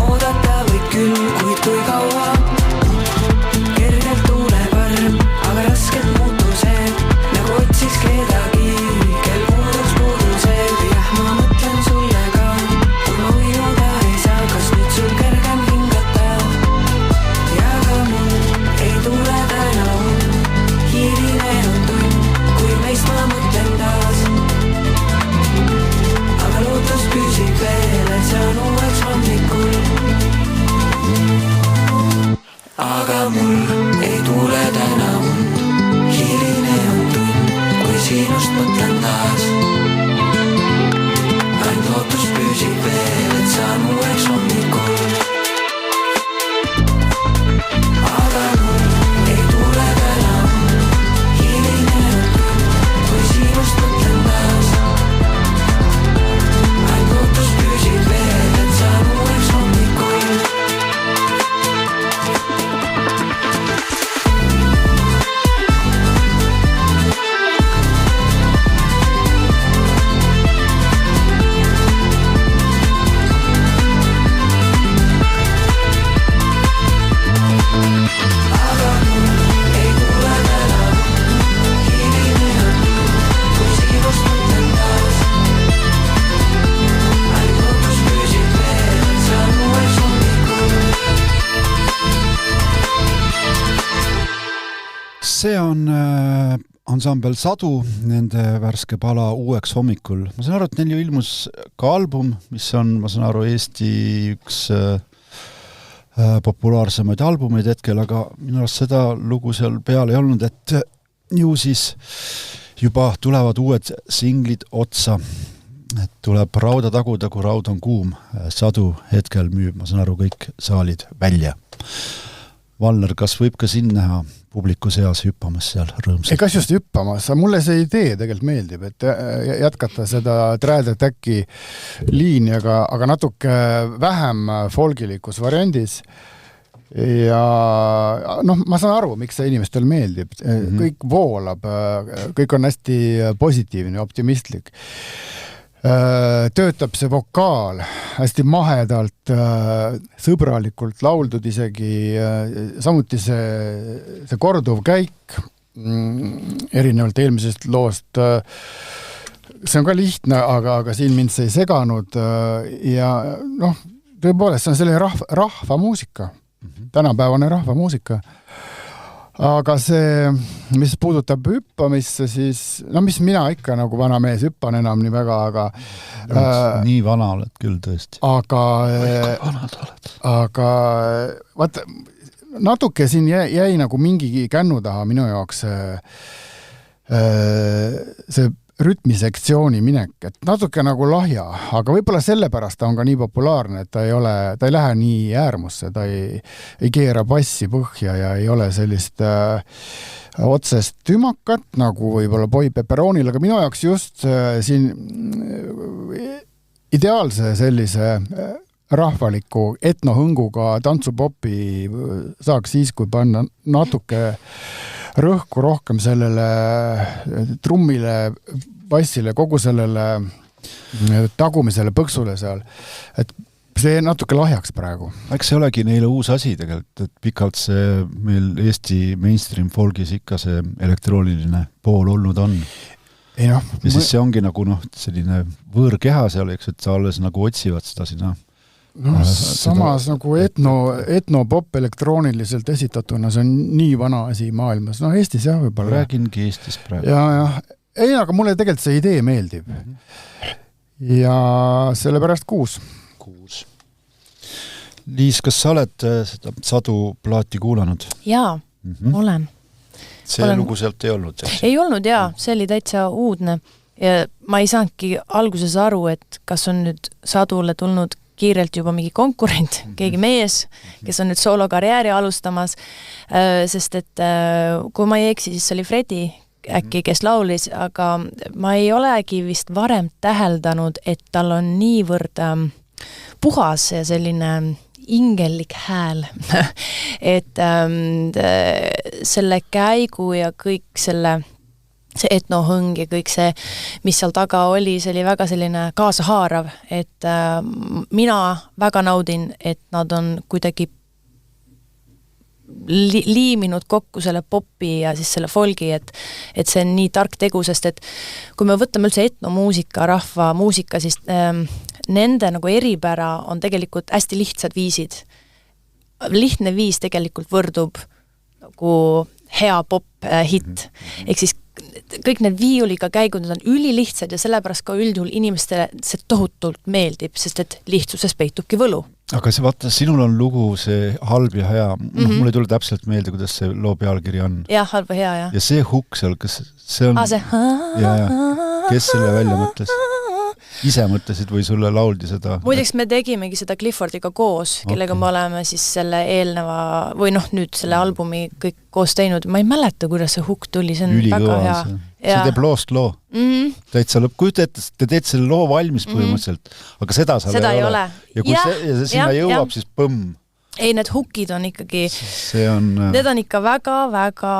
Oodata võid küll, kuid kui kaua? Kergelt tuuleb arm, aga raskelt muutused, nagu otsiks kedagi, kel puuduks puudused. Jah, ma mõtlen sulle ka, kui ma uinuda ei saa, kas nüüd sul kergem hingata? Ja ka mul ei tule täna und, hiirine on tund, kui meist ma mõtlen taas. Aga lootus püsib veel, et saan uueks hommikul. Aga mul ei tule täna und, hiirine on tund, kui sinust mõtlen taas. Ainult lootus püsib veel, et saan uueks hommikul. Aga mul ei tule täna und, hiirine on tund, kui sinust mõtlen taas. Ainult lootus püsib veel, et saan uueks hommikul. See on ansambel Sadu, nende värske pala Uueks hommikul. Ma saan aru, et neil ju ilmus ka album, mis on, ma saan aru, Eesti üks populaarsemaid albumeid hetkel, aga minu arust seda lugu seal peal ei olnud, et ju siis juba tulevad uued singlid otsa. Et tuleb rauda taguda, kui raud on kuum. Sadu hetkel müüb, ma saan aru, kõik saalid välja. Valner, kas võib ka siin näha publiku seas hüppamas seal rõõmsalt? Ei, kas just hüppamas, mulle see idee tegelikult meeldib, et jätkata seda Trad Attacki liini, aga natuke vähem folgilikus variandis. Ja ma saan aru, miks see inimestel meeldib. Kõik voolab, kõik on hästi positiivne ja optimistlik. Töötab see vokaal hästi mahedalt, sõbralikult lauldud isegi, samuti see korduv käik erinevalt eelmisest loost. See on ka lihtne, aga siin mind see ei seganud ja tõepoolest see on selline rahvamuusika, tänapäevane rahvamuusika. Aga see, mis puudutab hüppamisse, siis mis mina ikka nagu vana mees hüppan enam nii väga, aga nii vana oled küll tõesti. Aga vaata, natuke siin jäi nagu mingi kännu taha minu jaoks see rütmisektsiooni minek, et natuke nagu lahja, aga võib-olla sellepärast ta on ka nii populaarne, et ta ei lähe nii äärmusse, ta ei keera bassi põhja ja ei ole sellist otsest tümakat, nagu võib-olla Boy Pepperonil, aga minu jaoks just siin ideaalse sellise rahvaliku etnohõnguga tantsupopi saaks siis, kui panna natuke rõhku rohkem sellele trummile, bassile, kogu sellele tagumisele põksule seal. Et see natuke lahjaks praegu. Eks see olegi neile uus asi tegelikult, et pikalt see meil Eesti mainstream folgis ikka see elektrooniline pool olnud on. Ja siis see ongi nagu selline võõrkeha seal, eks, et sa alles nagu otsivad seda sinna. Samas nagu etno-pop elektrooniliselt esitatuna, see on nii vana asi maailmas. Eestis jah, võib-olla. Räägingi Eestis praegu. Ja ei, aga mulle tegelikult see idee meeldib. Ja sellepärast 6. Liis, kas sa oled seda Sadu plaati kuulanud? Jaa, olen. See lugu sealt ei olnud? Ei olnud, jaa. See oli täitsa uudne. Ja ma ei saanudki alguses aru, et kas on nüüd Sadule tulnud kiirelt juba mingi konkurent, keegi mees, kes on nüüd soolokarjääri alustamas, sest et kui ma ei eksi, siis oli Fredi äkki, kes laulis, aga ma ei olegi vist varem täheldanud, et tal on niivõrd puhas ja selline ingellik hääl, et selle käigu ja kõik see etnohõng ja kõik see, mis seal taga oli, see oli väga selline kaasahaarav, et mina väga naudin, et nad on kuidagi liiminud kokku selle popi ja siis selle folgi, et see on nii tark tegu, sest et kui me võtame üldse etnomuusika, rahva muusika, siis nende nagu eripära on tegelikult hästi lihtsad viisid. Lihtne viis tegelikult võrdub nagu hea pop-hit. Ehk siis kõik need viiuliga käigud, need on ülilihtsad ja sellepärast ka üldjuhul inimestele see tohutult meeldib, sest et lihtsuses peitubki võlu. Aga see, vaata, sinul on lugu see halb ja hea. Mul ei tule täpselt meelde, kuidas see loo pealkiri on. Jah, halb ja hea, jah. Ja see hukk seal, kas see on... Kes selle välja mõtles? Ise mõtlesid või sulle lauldi seda? Muideks me tegimegi seda Cliffordiga koos, kellega me oleme siis selle eelneva, või nüüd selle albumi kõik koos teinud. Ma ei mäleta, kuidas see hukk tuli, see on väga hea. See teeb loost loo. Täitsa lõpp. Kujuta ette, te teed selle loo valmis põhimõtteliselt, aga seda ei ole. Ja kui see sinna jõuab, siis põmm. Ei, need hukid on ikkagi, need on ikka väga-väga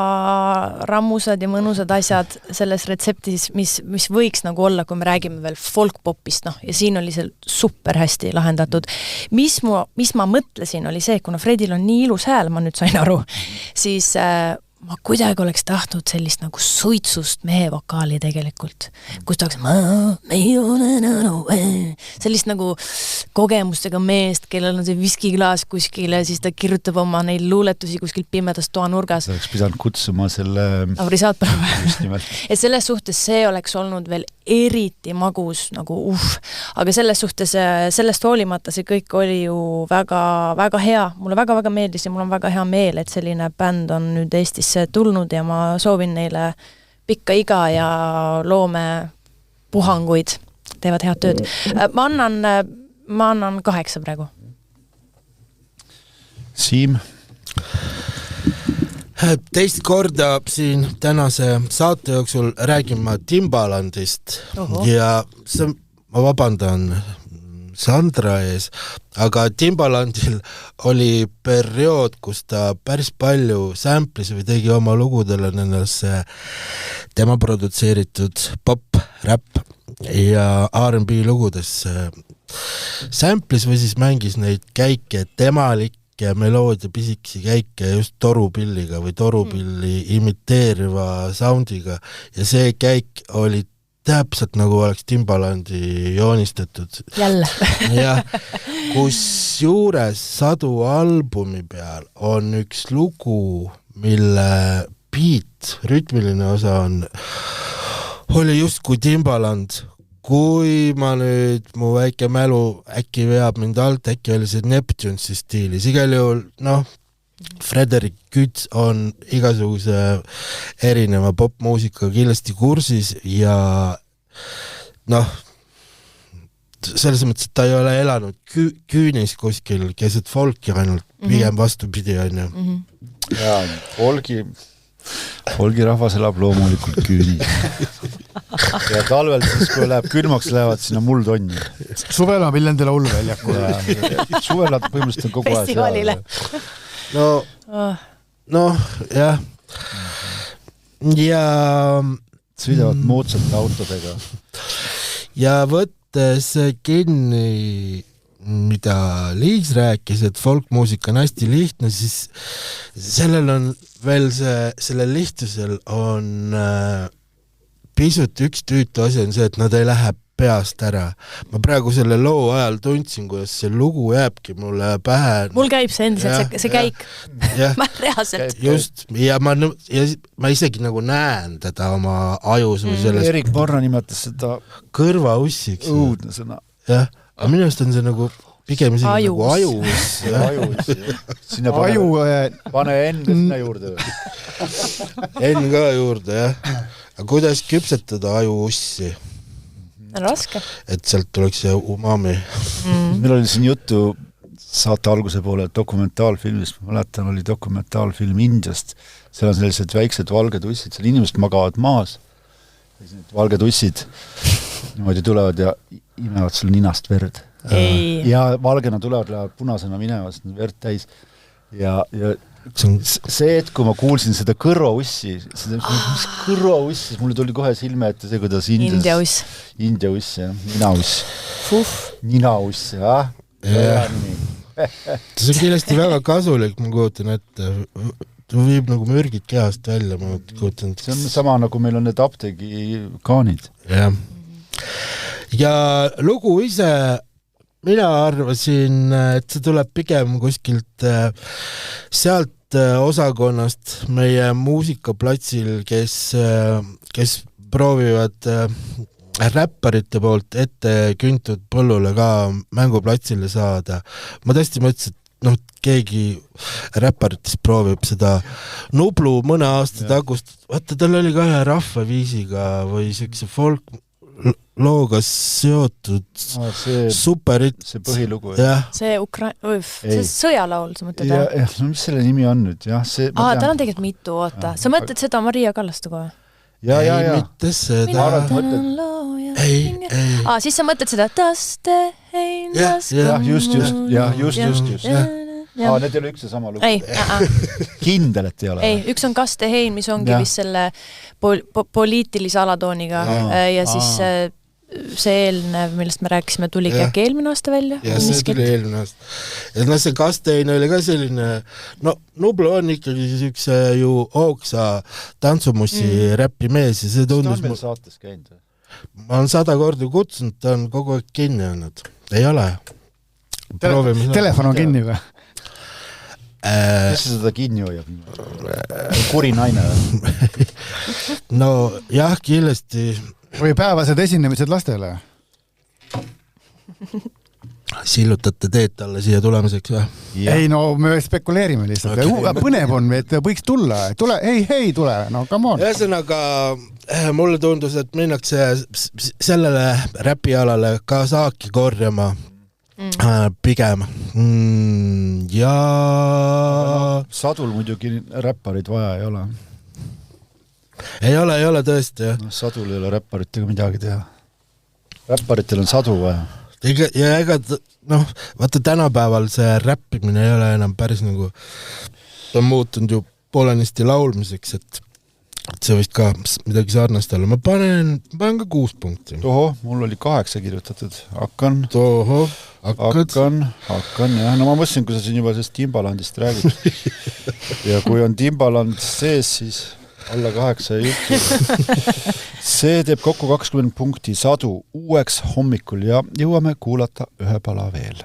rammusad ja mõnusad asjad selles retseptis, mis võiks nagu olla, kui me räägime veel folkpopist, ja siin oli see super hästi lahendatud. Mis ma mõtlesin, oli see, kuna Fredil on nii ilus hääl, ma nüüd sain aru, siis ma kuidagi oleks tahtnud sellist nagu suitsust mehe vokaali tegelikult, kus ta sellist nagu kogemustega meest, kellel on see viskiklaas kuskil ja siis ta kirjutab oma neid luuletusi kuskil pimedas toanurgas. Ta oleks pidanud kutsuma selle Lauri Saatpärv. Et selles suhtes see oleks olnud veel eriti magus, nagu aga selles suhtes, sellest hoolimata see kõik oli ju väga, väga hea. Mulle väga-väga meeldis ja mul on väga hea meel, et selline bänd on nüüd Eestisse tulnud ja ma soovin neile pikka iga ja loome puhanguid, teevad head tööd. Ma annan 8 praegu. Siim? Teist korda siin tänase saate jooksul räägin ma Timbalandist. Ja ma vabandan Sandra ees, aga Timbalandil oli periood, kus ta päris palju samplis või tegi oma lugudele nendesse tema produtseeritud pop, rap ja R&B lugudesse samplis või siis mängis neid käike, temalikke meloodia pisikesi käike just torupilliga või torupilli imiteeriva soundiga ja see käik oli täpselt nagu oleks Timbalandi joonistatud. Jälle. Ja kus juures Sadu albumi peal on üks lugu, mille beat, rütmiline osa oli just kui Timbaland. Kui ma nüüd, mu väike mälu äkki veab mind alt, äkki oli see Neptunesi stiilis. Igal juhul, Frederik Küts on igasuguse erineva popmuusika kindlasti kursis ja selles mõttes, et ta ei ole elanud küünis kuskil keset folki ainult, pigem vastupidi on ju. Ja folgi rahvas elab loomulikult küünis. Ja talvel siis, kui läheb külmaks, lähevad sinna muldonni. Suvel on Viljandi lauluväljakul. Suvel nad põhimõtteliselt on kogu aeg festivalile. Jah. Ja sõidavad moodsate autodega. Ja võttes kinni, mida Liis rääkis, et folkmuusika on hästi lihtne, siis sellel on veel sellel lihtsusel on pisut üks tüütu asi on see, et nad ei lähe peast ära. Ma praegu selle loo ajal tundsin, kuidas see lugu jääbki mulle pähe. Mul käib see endiselt, see käik. Ma reaalselt. Just, ja ma isegi nagu näen teda oma ajus või selles. Erik Borra nimetas seda kõrvaussiks. Õudne sõna. Jah, aga minu arust on see nagu pigem isegi nagu ajus. Aju. Pane N sinna juurde. N ka juurde, jah. Aga kuidas küpsetada ajuussi? Raske. Et sealt tuleks see umami. Meil oli siin juttu saate alguse poole dokumentaalfilmist. Ma mäletan, oli dokumentaalfilm Indiast. Seal on sellised väiksed valged ussid. Seal inimesed magavad maas. Valged ussid niimoodi tulevad ja imevad sul ninast verd. Ja valgena tulevad, lähevad punasena minema, sest verd täis. Ja see, et kui ma kuulsin seda kõrvaussi, mis kõrvaussi, siis mulle tuli kohe silme ette see, kuidas India uss, jah, ninauss, jah. See on kindlasti väga kasulik, ma kuutan ette. Ta viib nagu mürgid kehast välja, ma kuutan. See on sama, nagu meil on need apteegikaanid. Ja lugu ise, mina arvasin, et see tuleb pigem kuskilt sealt osakonnast meie muusikaplatsil, kes proovivad räpparite poolt ette küntud põllule ka mänguplatsile saada. Ma tõesti mõtlesin, et keegi räpparitest proovib seda Nublu mõne aasta tagust. Vaata, tal oli ka ühe rahvaviisiga või siukse folk looga seotud superit. See põhilugu. See sõjalaul, sa mõtled? No mis selle nimi on nüüd? Tal on tegelikult mitu, oota. Sa mõtled seda Maria Kallastuga või? Ei, mitte seda. Ei. Siis sa mõtled seda Taste hein, just. Need ei ole üks ja sama lugu. Kindel, et ei ole. Ei, üks on Kaste hein, mis ongi vist selle poliitilise alatooniga ja siis see eelnev, millest me rääkisime, tuligi äkki eelmine aasta välja? Ja see tuli eelmine aasta. Ja see Kaste hein oli ka selline, Nublu on ikkagi siukse ju hoogsa tantsumussi räpimees ja see tundus... Ta on meil saates käinud? Ma olen 100 korda kutsunud, ta on kogu aeg kinni olnud. Ei ole. Telefon on kinni või? Kes seda kinni hoiab? Kuri naine või? No jah, kindlasti. Või päevased esinemised lastele? Sillutate teed talle siia tulemiseks või? Ei, no me spekuleerime lihtsalt. Okay. Põnev on, et võiks tulla. Hei, tule. No come on. Ühesõnaga, mulle tundus, et minnakse sellele räpialale ka saaki korjama. Pigem. Ja Sadul muidugi räpparid vaja ei ole. Ei ole tõesti, jah. Sadul ei ole räpparitega midagi teha. Räpparitel on Sadu vaja. Ja vaata tänapäeval see räppimine ei ole enam päris nagu, ta on muutunud ju poolenisti laulmiseks, et see võist ka midagi sarnast olla. Ma panen ka 6 punkti. Mul oli 8 kirjutatud. Hakkan, jah. No ma mõtlesin, kui sa siin juba sellest Timbalandist räägid. Ja kui on Timbaland sees, siis alla 8 juttu. See teeb kokku 20 punkti Sadu uueks hommikul ja jõuame kuulata ühe pala veel.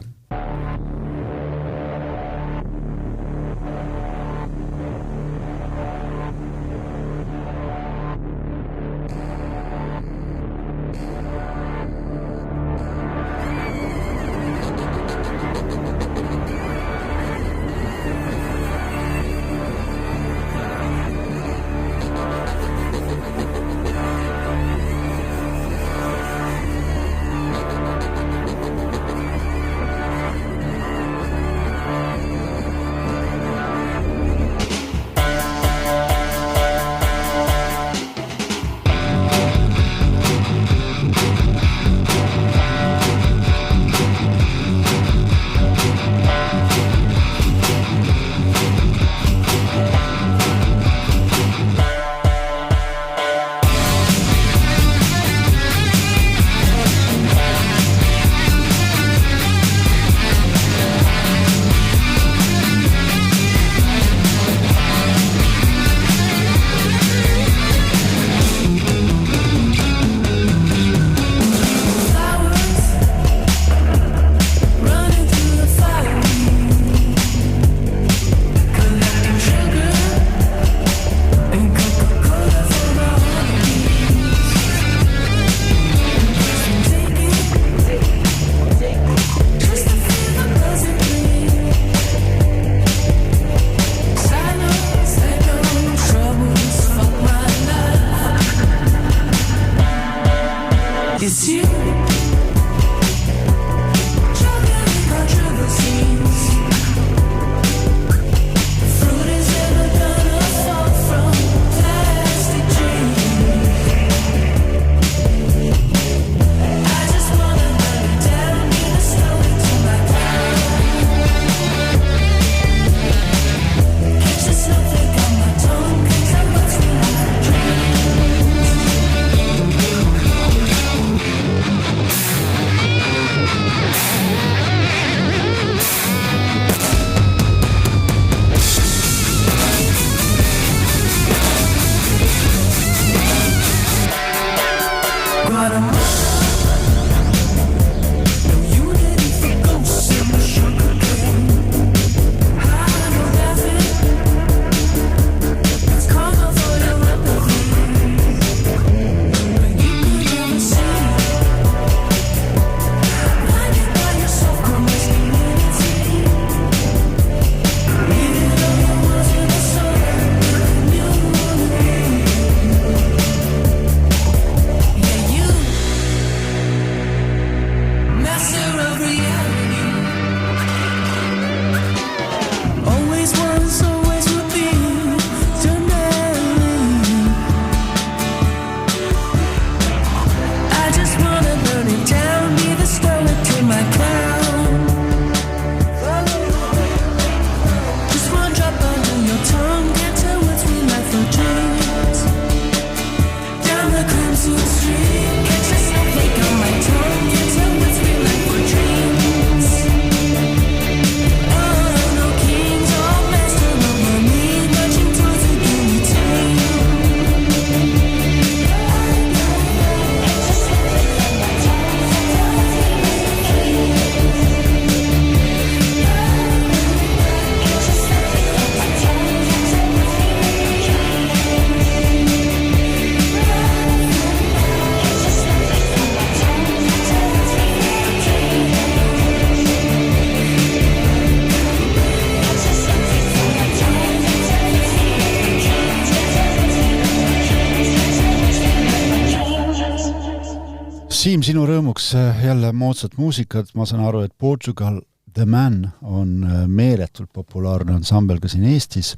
Siim, sinu rõõmuks jälle moodsat muusikat, ma saan aru, et Portugal The Man on meeletult populaarne ansambel ka siin Eestis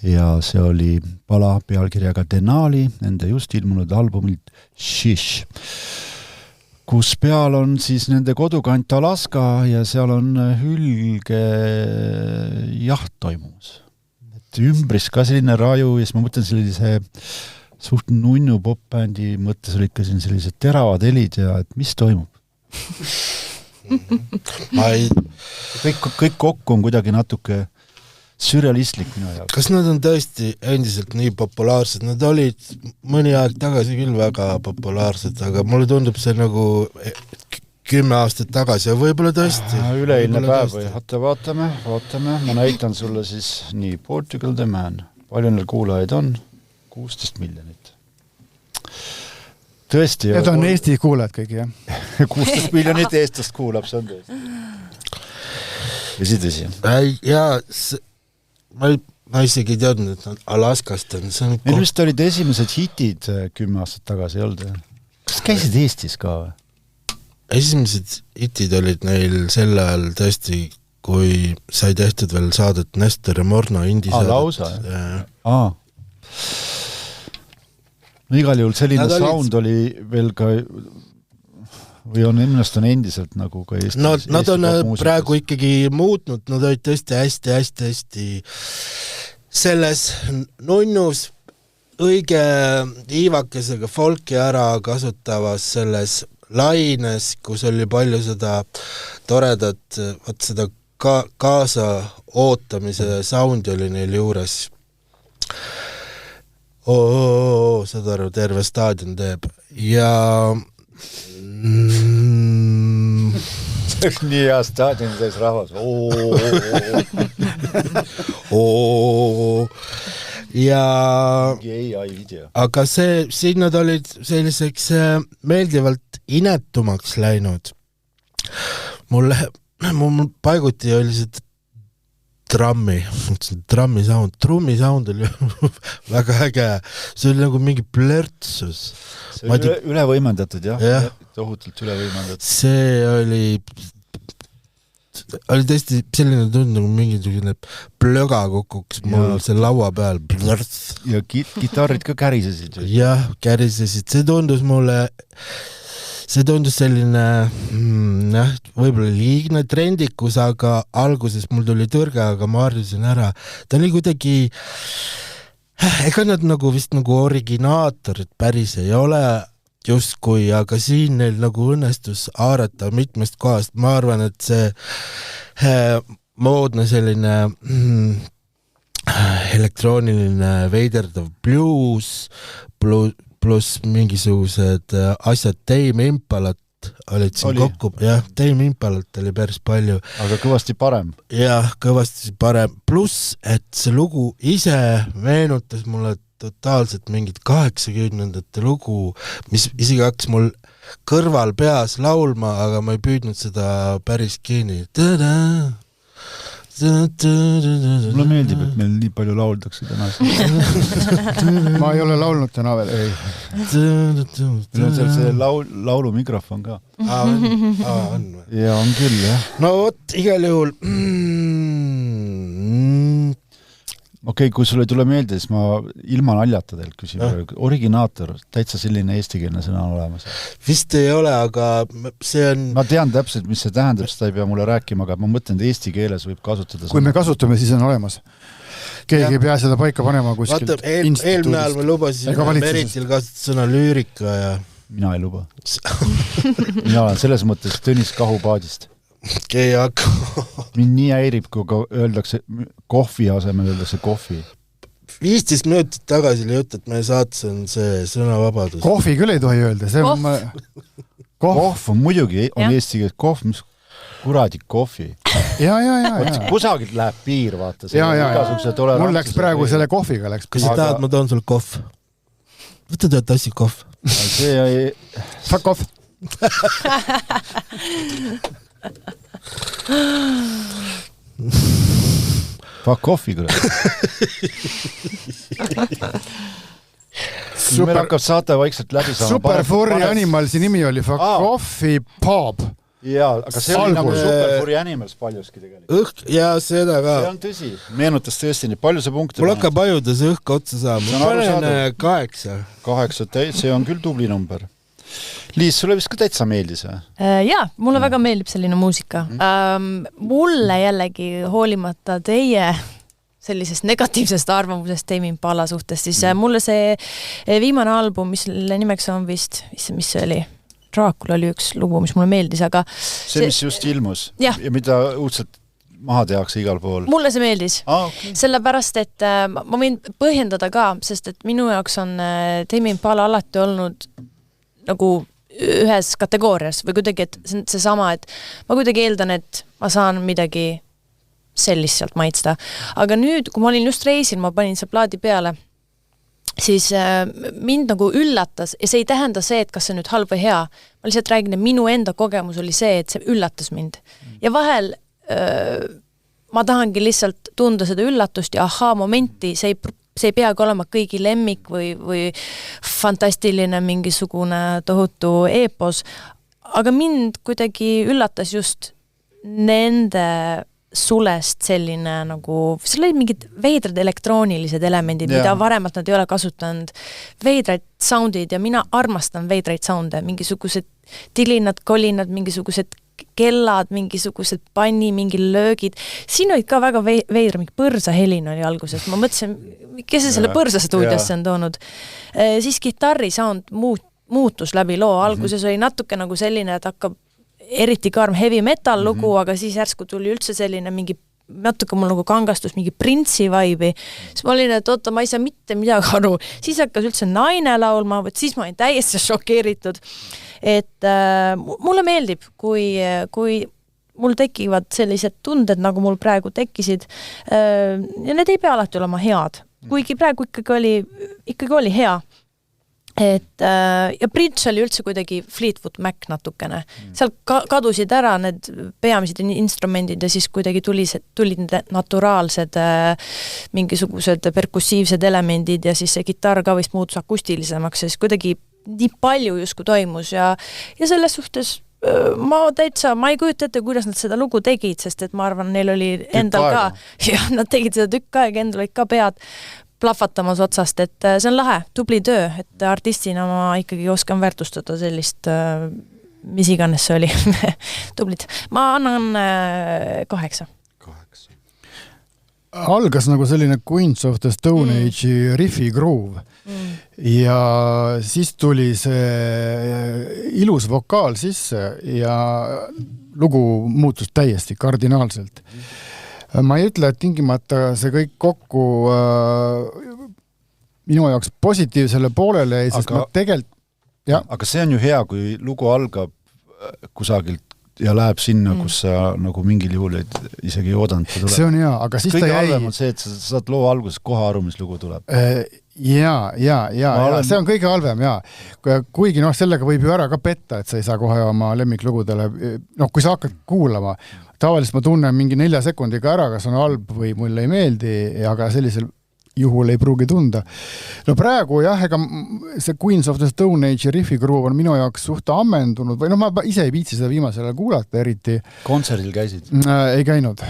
ja see oli pala pealkirjaga Denali, nende just ilmunud albumilt Shish, kus peal on siis nende kodukant Alaska ja seal on hülge jaht toimumas. Et ümbris ka selline raju ja siis ma mõtlen sellise suht nunnu popbändi mõttes oli ikka siin sellised teravad helid ja et mis toimub? kõik kokku on kuidagi natuke sürrealistlik minu jaoks. Kas nad on tõesti endiselt nii populaarsed? Nad olid mõni aeg tagasi küll väga populaarsed, aga mulle tundub see nagu 10 aastat tagasi ja võib-olla tõesti. Üleilne päev või? Vaatame, ma näitan sulle siis nii Portugal The Man. Palju neil kuulajaid on? 16 miljonit. Tõesti. Need on Eesti kuulajad kõik, jah? 16 miljonit eestlast kuulab, see on tõesti. Tõsi. Jaa, ma isegi ei teadnud, et nad Alaskast on. Neil vist olid esimesed hitid 10 aastat tagasi, ei olnud? Kas käisid Eestis ka või? Esimesed hitid olid neil sel ajal tõesti, kui sai tehtud veel saadet Nestor ja Morno indisaadet. Lausa, jah? No igal juhul selline sound oli veel ka või on ennast on endiselt nagu ka Eesti. Nad on praegu ikkagi muutnud, nad olid tõesti hästi selles nunnus õige iivakesega folki ära kasutavas selles laines, kus oli palju seda toredat, seda kaasa ootamise soundi oli neil juures. Seda aru, terve staadion teeb ja nii hea staadion täis rahvas ja aga siin nad olid selliseks meeldivalt inetumaks läinud. Mul paiguti oli see trummi sound oli väga äge, see oli nagu mingi plörtsus. See oli üle võimendatud, jah? Tohutult üle võimendatud. See oli tõesti selline tund nagu mingisugune plöga kukuks mul see laua peal. Ja kitarrid ka kärisesid. Jah, kärisesid. See tundus selline võib-olla liigne trendikus, aga alguses mul tuli tõrge, aga ma harjusin ära. Ta oli kuidagi, ega nad nagu vist nagu originaatorid päris ei ole justkui, aga siin neil nagu õnnestus haarata mitmest kohast. Ma arvan, et see moodne selline elektrooniline veiderdav blues pluss mingisugused asjad Tame Impalat olid siin kokku. Jah, Tame Impalat oli päris palju. Aga kõvasti parem. Jah, kõvasti parem. Pluss, et see lugu ise meenutas mulle totaalselt mingit 80-ndate lugu, mis isegi hakkas mul kõrval peas laulma, aga ma ei püüdnud seda päris kinni. Mulle meeldib, et meil nii palju lauldakse täna. Ma ei ole laulnud täna veel. Meil on seal see laulu mikrofon ka. On. Ja on küll, jah. No vot, igal juhul. Okei, kui sulle ei tule meelde, siis ma ilma naljata teilt küsin. Originaator, täitsa selline eestikeelne sõna on olemas. Vist ei ole, aga see on... Ma tean täpselt, mis see tähendab, seda ei pea mulle rääkima, aga ma mõtlen, et eesti keeles võib kasutada kui me kasutame, siis on olemas. Keegi ei pea seda paika panema kuskilt instituudist. Eelmine ajal me lubasime Meritil kasutada sõna lüürika ja... Mina ei luba. Mina olen selles mõttes Tõnis Kahupaadist. Ei hakka. Mind nii häirib, kui öeldakse kohvi asemel öeldakse kohvi. 15 minutit tagasi oli jutt, et meie saates on see sõnavabadus. Kohvi küll ei tohi öelda. Kohv on muidugi, on eesti keeles kohv, mis kuradi kohvi. Ja. Kusagilt läheb piir, vaata. Ja. Mul läks praegu selle kohviga. Kui sa tahad, ma toon sulle kohv. Võta tead tassi kohv. See ei... Fuck off. Fuck offi küll. meil hakkab saate vaikselt läbi saama. Super Furry Animalsi nimi oli Coffee Pub. Jaa, aga see oli nagu Super Furry Animals paljuski tegelikult. Ja seda ka. See on tõsi. Meenutas tõesti nii palju see punkte. Mul hakkab ajudes õhk otsa saama. Ma panen 8. 8, see on küll tubli number. Liis, sulle vist ka täitsa meeldis? Jaa, mulle väga meeldib selline muusika. Mulle jällegi hoolimata teie sellisest negatiivsest arvamusest Tame Impala suhtes, siis mulle see viimane album, mis nimeks on vist, mis see oli? Draakul oli üks lugu, mis mulle meeldis, aga see mis just ilmus ja mida uudselt maha tehakse igal pool. Mulle see meeldis. Okay. Sellepärast, et ma võin põhjendada ka, sest et minu jaoks on Tame Impala alati olnud nagu ühes kategoorias või kuidagi, et see sama, et ma kuidagi eeldan, et ma saan midagi sellist sealt maitsta. Aga nüüd, kui ma olin just reisil, ma panin see plaadi peale, siis mind nagu üllatas ja see ei tähenda see, et kas see nüüd halb või hea. Ma lihtsalt räägin, et minu enda kogemus oli see, et see üllatas mind. Ja vahel ma tahangi lihtsalt tunda seda üllatust ja momenti, see ei peagi olema kõigi lemmik või fantastiline mingisugune tohutu eepos, aga mind kuidagi üllatas just nende sulest selline nagu, seal oli mingid veidrad elektroonilised elemendid, mida varemalt nad ei ole kasutanud, veidraid soundid ja mina armastan veidraid sounde, mingisugused tilinad, kolinad, mingisugused kellad, mingisugused panni, mingi löögid. Siin olid ka väga veidra, mingi põrsa helin oli alguses. Ma mõtlesin, kes see selle põrsa stuudiosse on toonud. Siis gitarri sound muutus läbi loo. Alguses oli natuke nagu selline, et hakkab eriti karm heavy metal lugu, aga siis järsku tuli üldse selline mingi natuke mul nagu kangastus, mingi Prince'i vibe'i. Siis ma olin, et oota, ma ei saa mitte midagi aru. Siis hakkas üldse naine laulma, siis ma olin täiesti šokeeritud. Et mulle meeldib, kui mul tekivad sellised tunded, nagu mul praegu tekkisid. Ja need ei pea alati olema head. Kuigi praegu ikkagi oli hea. Ja Bridge oli üldse kuidagi Fleetwood Mac natukene. Seal kadusid ära need peamised instrumendid ja siis kuidagi tulid naturaalsed mingisugused perkussiivsed elemendid ja siis see gitarr ka vist muutus akustilisemaks ja siis kuidagi nii palju justkui toimus ja selles suhtes ma ei kujuta ette, kuidas nad seda lugu tegid, sest et ma arvan, neil oli endal ka ja nad tegid seda tükk aega, endal olid ka pead plahvatamas otsast, et see on lahe, tubli töö, et artistina ma ikkagi oskan väärtustada sellist, mis iganes see oli. Tublid. Ma annan 8. Algas nagu selline Queens of the Stone Age riffi groove ja siis tuli see ilus vokaal sisse ja lugu muutus täiesti kardinaalselt. Ma ei ütle, et tingimata see kõik kokku minu jaoks positiivsele poolele, sest ma tegelikult Aga see on ju hea, kui lugu algab kusagilt ja läheb sinna, kus sa nagu mingil juhul isegi ei oodanud. See on hea, aga siis kõige ta jäi... halvem on see, et sa saad loo alguses koha aru, mis lugu tuleb. See on kõige halvem, Kuigi sellega võib ju ära ka petta, et sa ei saa kohe oma lemmiklugudele, kui sa hakkad kuulama, tavaliselt ma tunnen mingi 4 sekundiga ära, kas on halb või mulle ei meeldi, aga sellisel juhul ei pruugi tunda. No praegu ega see Queens of the Stone Age riffi groove on minu jaoks suht ammendunud või ma ise ei viitsi seda viimasele kuulata eriti. Kontserdil käisid? Ei käinud.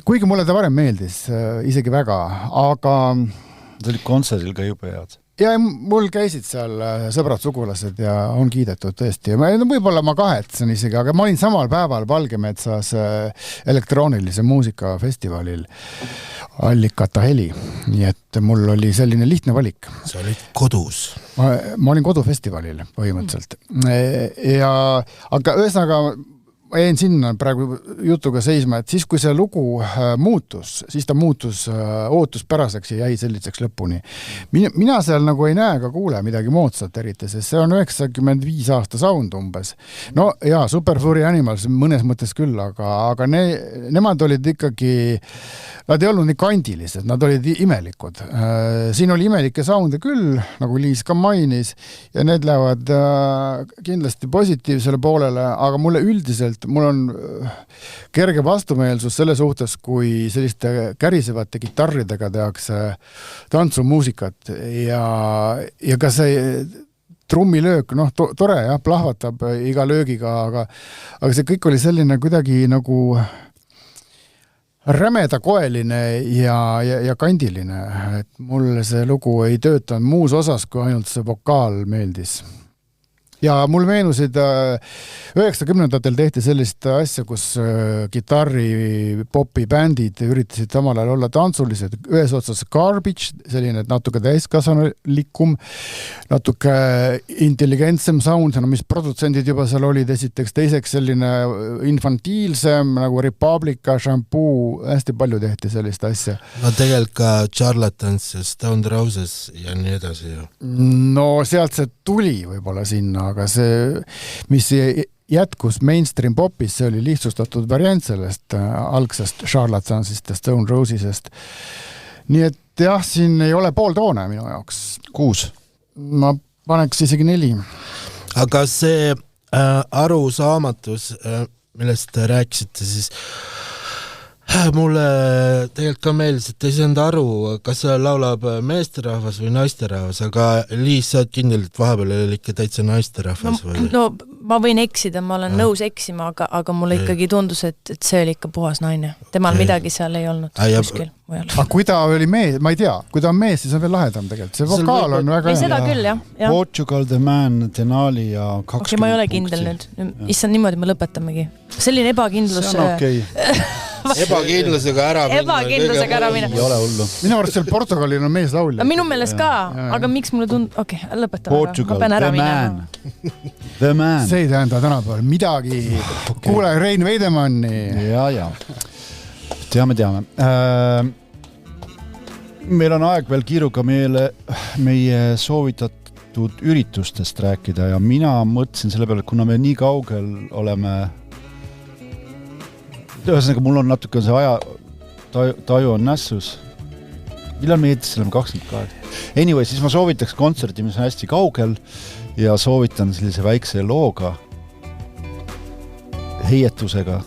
Kuigi mulle ta varem meeldis, isegi väga, aga... Ta oli kontserdil ka jube head. Ja mul käisid seal sõbrad sugulased ja on kiidetud tõesti. Võib-olla ma kahetsen isegi, aga ma olin samal päeval Valgemetsas elektroonilise muusikafestivalil Allikata heli. Nii et mul oli selline lihtne valik. Sa olid kodus? Ma olin kodufestivalil põhimõtteliselt. Aga ühesõnaga ma jäin sinna praegu jutuga seisma, et siis kui see lugu muutus, siis ta muutus ootuspäraseks ja jäi selliseks lõpuni. Mina seal nagu ei näe ega kuule midagi moodsat eriti, sest see on 95 aasta sound umbes. No jaa, Super Furry Animals mõnes mõttes küll, aga nemad olid ikkagi, nad ei olnud nii kandilised, nad olid imelikud. Siin oli imelikke sounde küll, nagu Liis ka mainis, ja need lähevad kindlasti positiivsele poolele, aga mulle üldiselt et mul on kerge vastumeelsus selle suhtes, kui selliste kärisevate kitarridega tehakse tantsumuusikat ja ka see trummilöök, tore jah, plahvatab iga löögiga, aga see kõik oli selline kuidagi nagu rämedakoeline ja kandiline, et mulle see lugu ei töötanud muus osas, kui ainult see vokaal meeldis. Ja mul meenusid 90-ndatel tehti sellist asja, kus kitarri popi bändid üritasid samal ajal olla tantsulised. Ühes otsas Garbage, selline natuke täiskasvanulikum, natuke intelligentsem sound, mis produtsendid juba seal olid esiteks, teiseks selline infantiilsem nagu Republica, Shampoo, hästi palju tehti sellist asja. No tegelikult ka Charlatans ja Stone Roses ja nii edasi. No sealt see tuli võib-olla sinna, aga see, mis jätkus mainstream popis, see oli lihtsustatud variant sellest algsest Charlatansist ja Stone Rosesest. Nii et jah, siin ei ole pooltoone minu jaoks. 6. Ma paneks isegi 4. Aga see arusaamatus, millest te rääkisite, siis mulle tegelikult ka meeldis, et ei saanud aru, kas see laulab meesterahvas või naisterahvas, aga Liis, sa oled kindel, et vahepeal oli ikka täitsa naisterahvas või? No ma võin eksida, ma olen nõus eksima, aga mulle ikkagi tundus, et see oli ikka puhas naine. Temal midagi seal ei olnud kuskil mujal. Aga kui ta oli mees, ma ei tea, kui ta on mees, siis on veel lahedam tegelikult. See vokaal on väga hea. Seda küll, jah. Portugal, The Man, Denali ja 20 punkti. Ma ei ole kindel nüüd. Issand, niimoodi me lõpetamegi. Selline ebakindlus. See on okei. Ebakindlusega ära minna. Ei ole hullu. Minu arust seal Portugalil on mees laulja. Minu meelest ka, aga miks mulle lõpetame Portugal, ma pean ära The Man. See ei tähenda tänapäeval midagi. Kuule, Rein Veidemanni. Ja. Teame. Meil on aeg veel kiiruga meie soovitatud üritustest rääkida ja mina mõtlesin selle peale, et kuna me nii kaugel oleme, ühesõnaga mul on natuke see aja taju on nässus. Millal me eetis oleme 28? Anyway, siis ma soovitaks kontserti, mis on hästi kaugel ja soovitan sellise väikse looga, heietusega.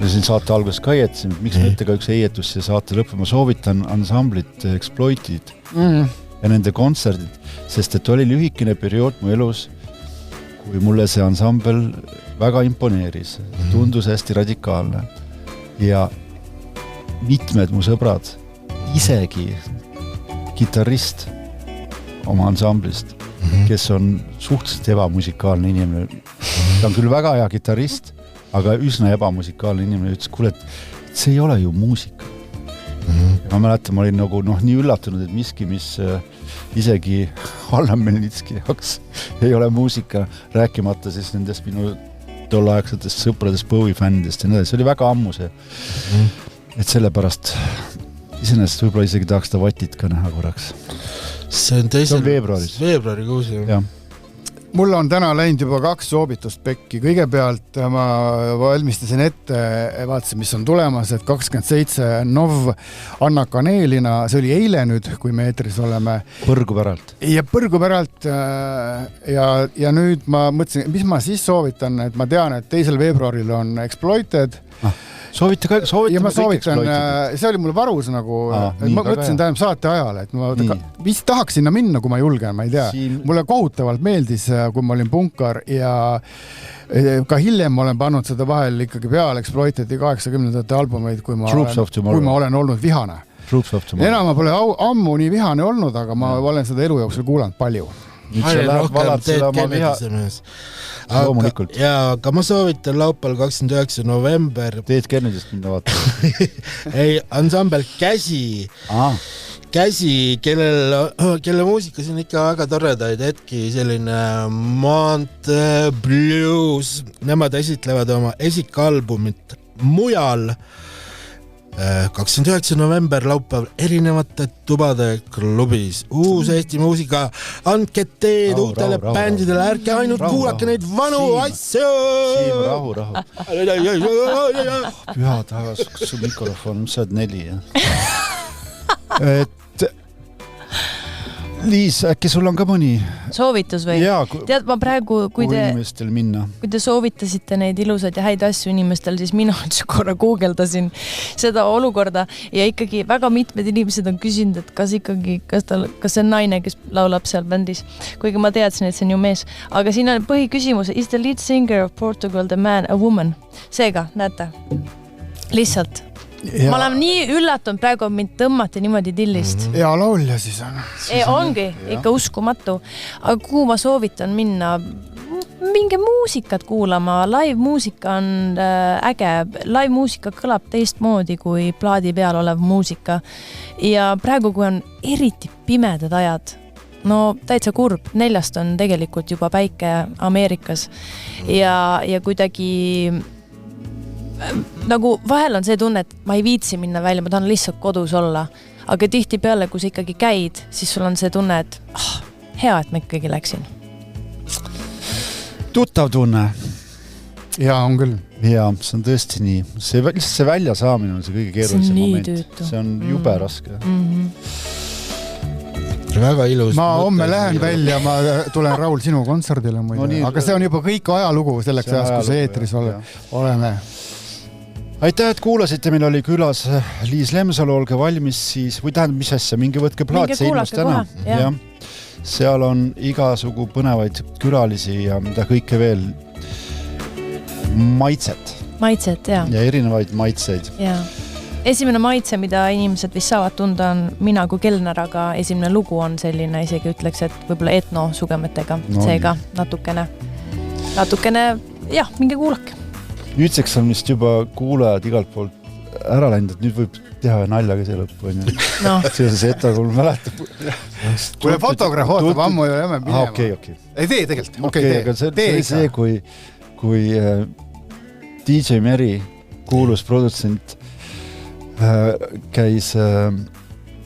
Me siin saate alguses ka heietasin, miks mitte ka üks heietus ja saate lõppu. Ma soovitan ansamblit Exploited ja nende kontserdid, sest et oli lühikene periood mu elus, kui mulle see ansambel väga imponeeris. Tundus hästi radikaalne. Ja mitmed mu sõbrad, isegi kitarrist oma ansamblist, kes on suhteliselt ebamusikaalne inimene. Ta on küll väga hea kitarrist, aga üsna ebamusikaalne inimene ütles, kuule, et see ei ole ju muusika. Ma mäletan, ma olin nagu nii üllatunud, et miski, mis isegi Allan Melnitski jaoks ei ole muusika, rääkimata siis nendest minu tolleaegsetest sõpradest Bowie fännidest ja nii. See oli väga ammu see. Et sellepärast iseenesest võib-olla isegi tahaks ta vatit ka näha korraks. See on veebruarikuus. Jah. Mul on täna läinud juba 2 soovitust pekki. Kõigepealt ma valmistasin ette, vaatasin, mis on tulemas, et 27 Nov Anna Kaneelina, see oli eile nüüd, kui me eetris oleme. Põrgupäralt. Ja Põrgupäralt ja nüüd ma mõtlesin, mis ma siis soovitan, et ma tean, et 2. veebruaril on Exploited. Ja ma soovitan, see oli mul varus nagu, ma mõtlesin tähendab saate ajal, et ma vist tahaks sinna minna, kui ma julgen, ma ei tea. Mulle kohutavalt meeldis, kui ma olin punkar ja ka hiljem ma olen pannud seda vahel ikkagi peale Exploitedi 80-ndate albumeid, kui ma olen olnud vihane. Enam ma pole ammu nii vihane olnud, aga ma olen seda elu jooksul kuulanud palju. Loomulikult. Aga ma soovitan laupäeval 29. november. Teed Kennedist minna vaata. Ei, ansambel Käsi. Käsi, kelle muusikas on ikka väga toredaid hetki, selline Mount Blues. Nemad esitlevad oma esikalbumit Mujal. 29. november laupäev erinevate tubade klubis. Uus Eesti muusika, andke teed uutele bändidele, ärke ainult kuulake neid vanu asju. Siim, rahu. Püha tagas, kus su mikrofon, mis sa oled 4? Et Liis, äkki sul on ka mõni soovitus või? Tead, ma praegu, kui te soovitasite neid ilusaid ja häid asju inimestel, siis mina korra guugeldasin seda olukorda ja ikkagi väga mitmed inimesed on küsinud, et kas see on naine, kes laulab seal bändis, kuigi ma teadsin, et see on ju mees, aga siin on põhiküsimus, is the lead singer of Portugal the man a woman? Seega, näete, lihtsalt ma olen nii üllatunud, praegu mind tõmmati niimoodi tillist. Ja laulja siis on. Ongi, ikka uskumatu. Aga kuhu ma soovitan minna? Minge muusikat kuulama. Live-muusika on äge. Live-muusika kõlab teistmoodi kui plaadi peal olev muusika. Ja praegu, kui on eriti pimedad ajad, no täitsa kurb. 4 on tegelikult juba päike Ameerikas. Ja kuidagi nagu vahel on see tunne, et ma ei viitsi minna välja, ma tahan lihtsalt kodus olla. Aga tihti peale, kui sa ikkagi käid, siis sul on see tunne, et hea, et ma ikkagi läksin. Tuttav tunne. Jaa, on küll. Jaa, see on tõesti nii. See välja saamine on see kõige keerulisem moment. See on jube raske. Väga ilus. Ma homme lähen välja, ma tulen Raul sinu kontserdile muide. Aga see on juba kõik ajalugu selleks ajast, kui see eetris oleme. Aitäh, et kuulasite, meil oli külas Liis Lemsalu, olge valmis siis, või tähendab, mis asja, minge võtke plaat, see ilmus täna. Ja. Seal on igasugu põnevaid külalisi ja mida kõike veel. Maitset, jah. Ja erinevaid maitseid. Ja. Esimene maitse, mida inimesed vist saavad tunda, on mina kui kelner, aga esimene lugu on selline, isegi ütleks, et võib-olla etno sugemetega. Seega natukene, jah, minge kuulake. Nüüdseks on vist juba kuulajad igalt poolt ära läinud, et nüüd võib teha naljaga see lõppu. No. Seoses etta, kui mäletab. Kui fotograaf ootab, ammu ei ole jäme minema. Okei. Ei tee tegelikult. Aga see oli see, kui DJ Meri, kuulus produtsent, käis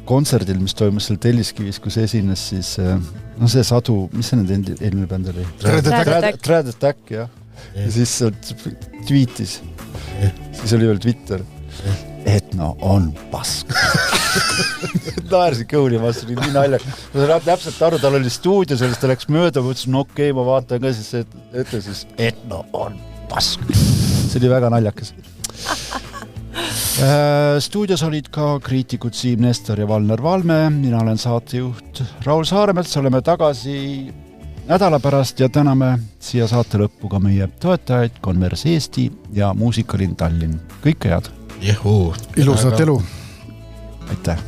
kontserdil, mis toimus seal Telliskivis, kus esines siis see Sadu, mis see nüüd eelmine bänd oli? Thread Attack, jah. Ja siis sealt tweetis. Siis oli veel Twitter. Etno on pask. Naersin kõuli vastu, nii naljak. Ma saan täpselt aru, tal oli stuudio, sellest ta läks mööda, mõtlesin, okei, ma vaatan ka siis, et siis Etno on pask. See oli väga naljakas. Stuudios olid ka kriitikud Siim Nestor ja Valner Valme. Mina olen saatejuht Raul Saaremets, oleme tagasi nädala pärast ja täname siia saate lõppu ka meie toetajaid Converse Eesti ja Muusikalinn Tallinn. Kõike head! Ilusat elu! Aitäh!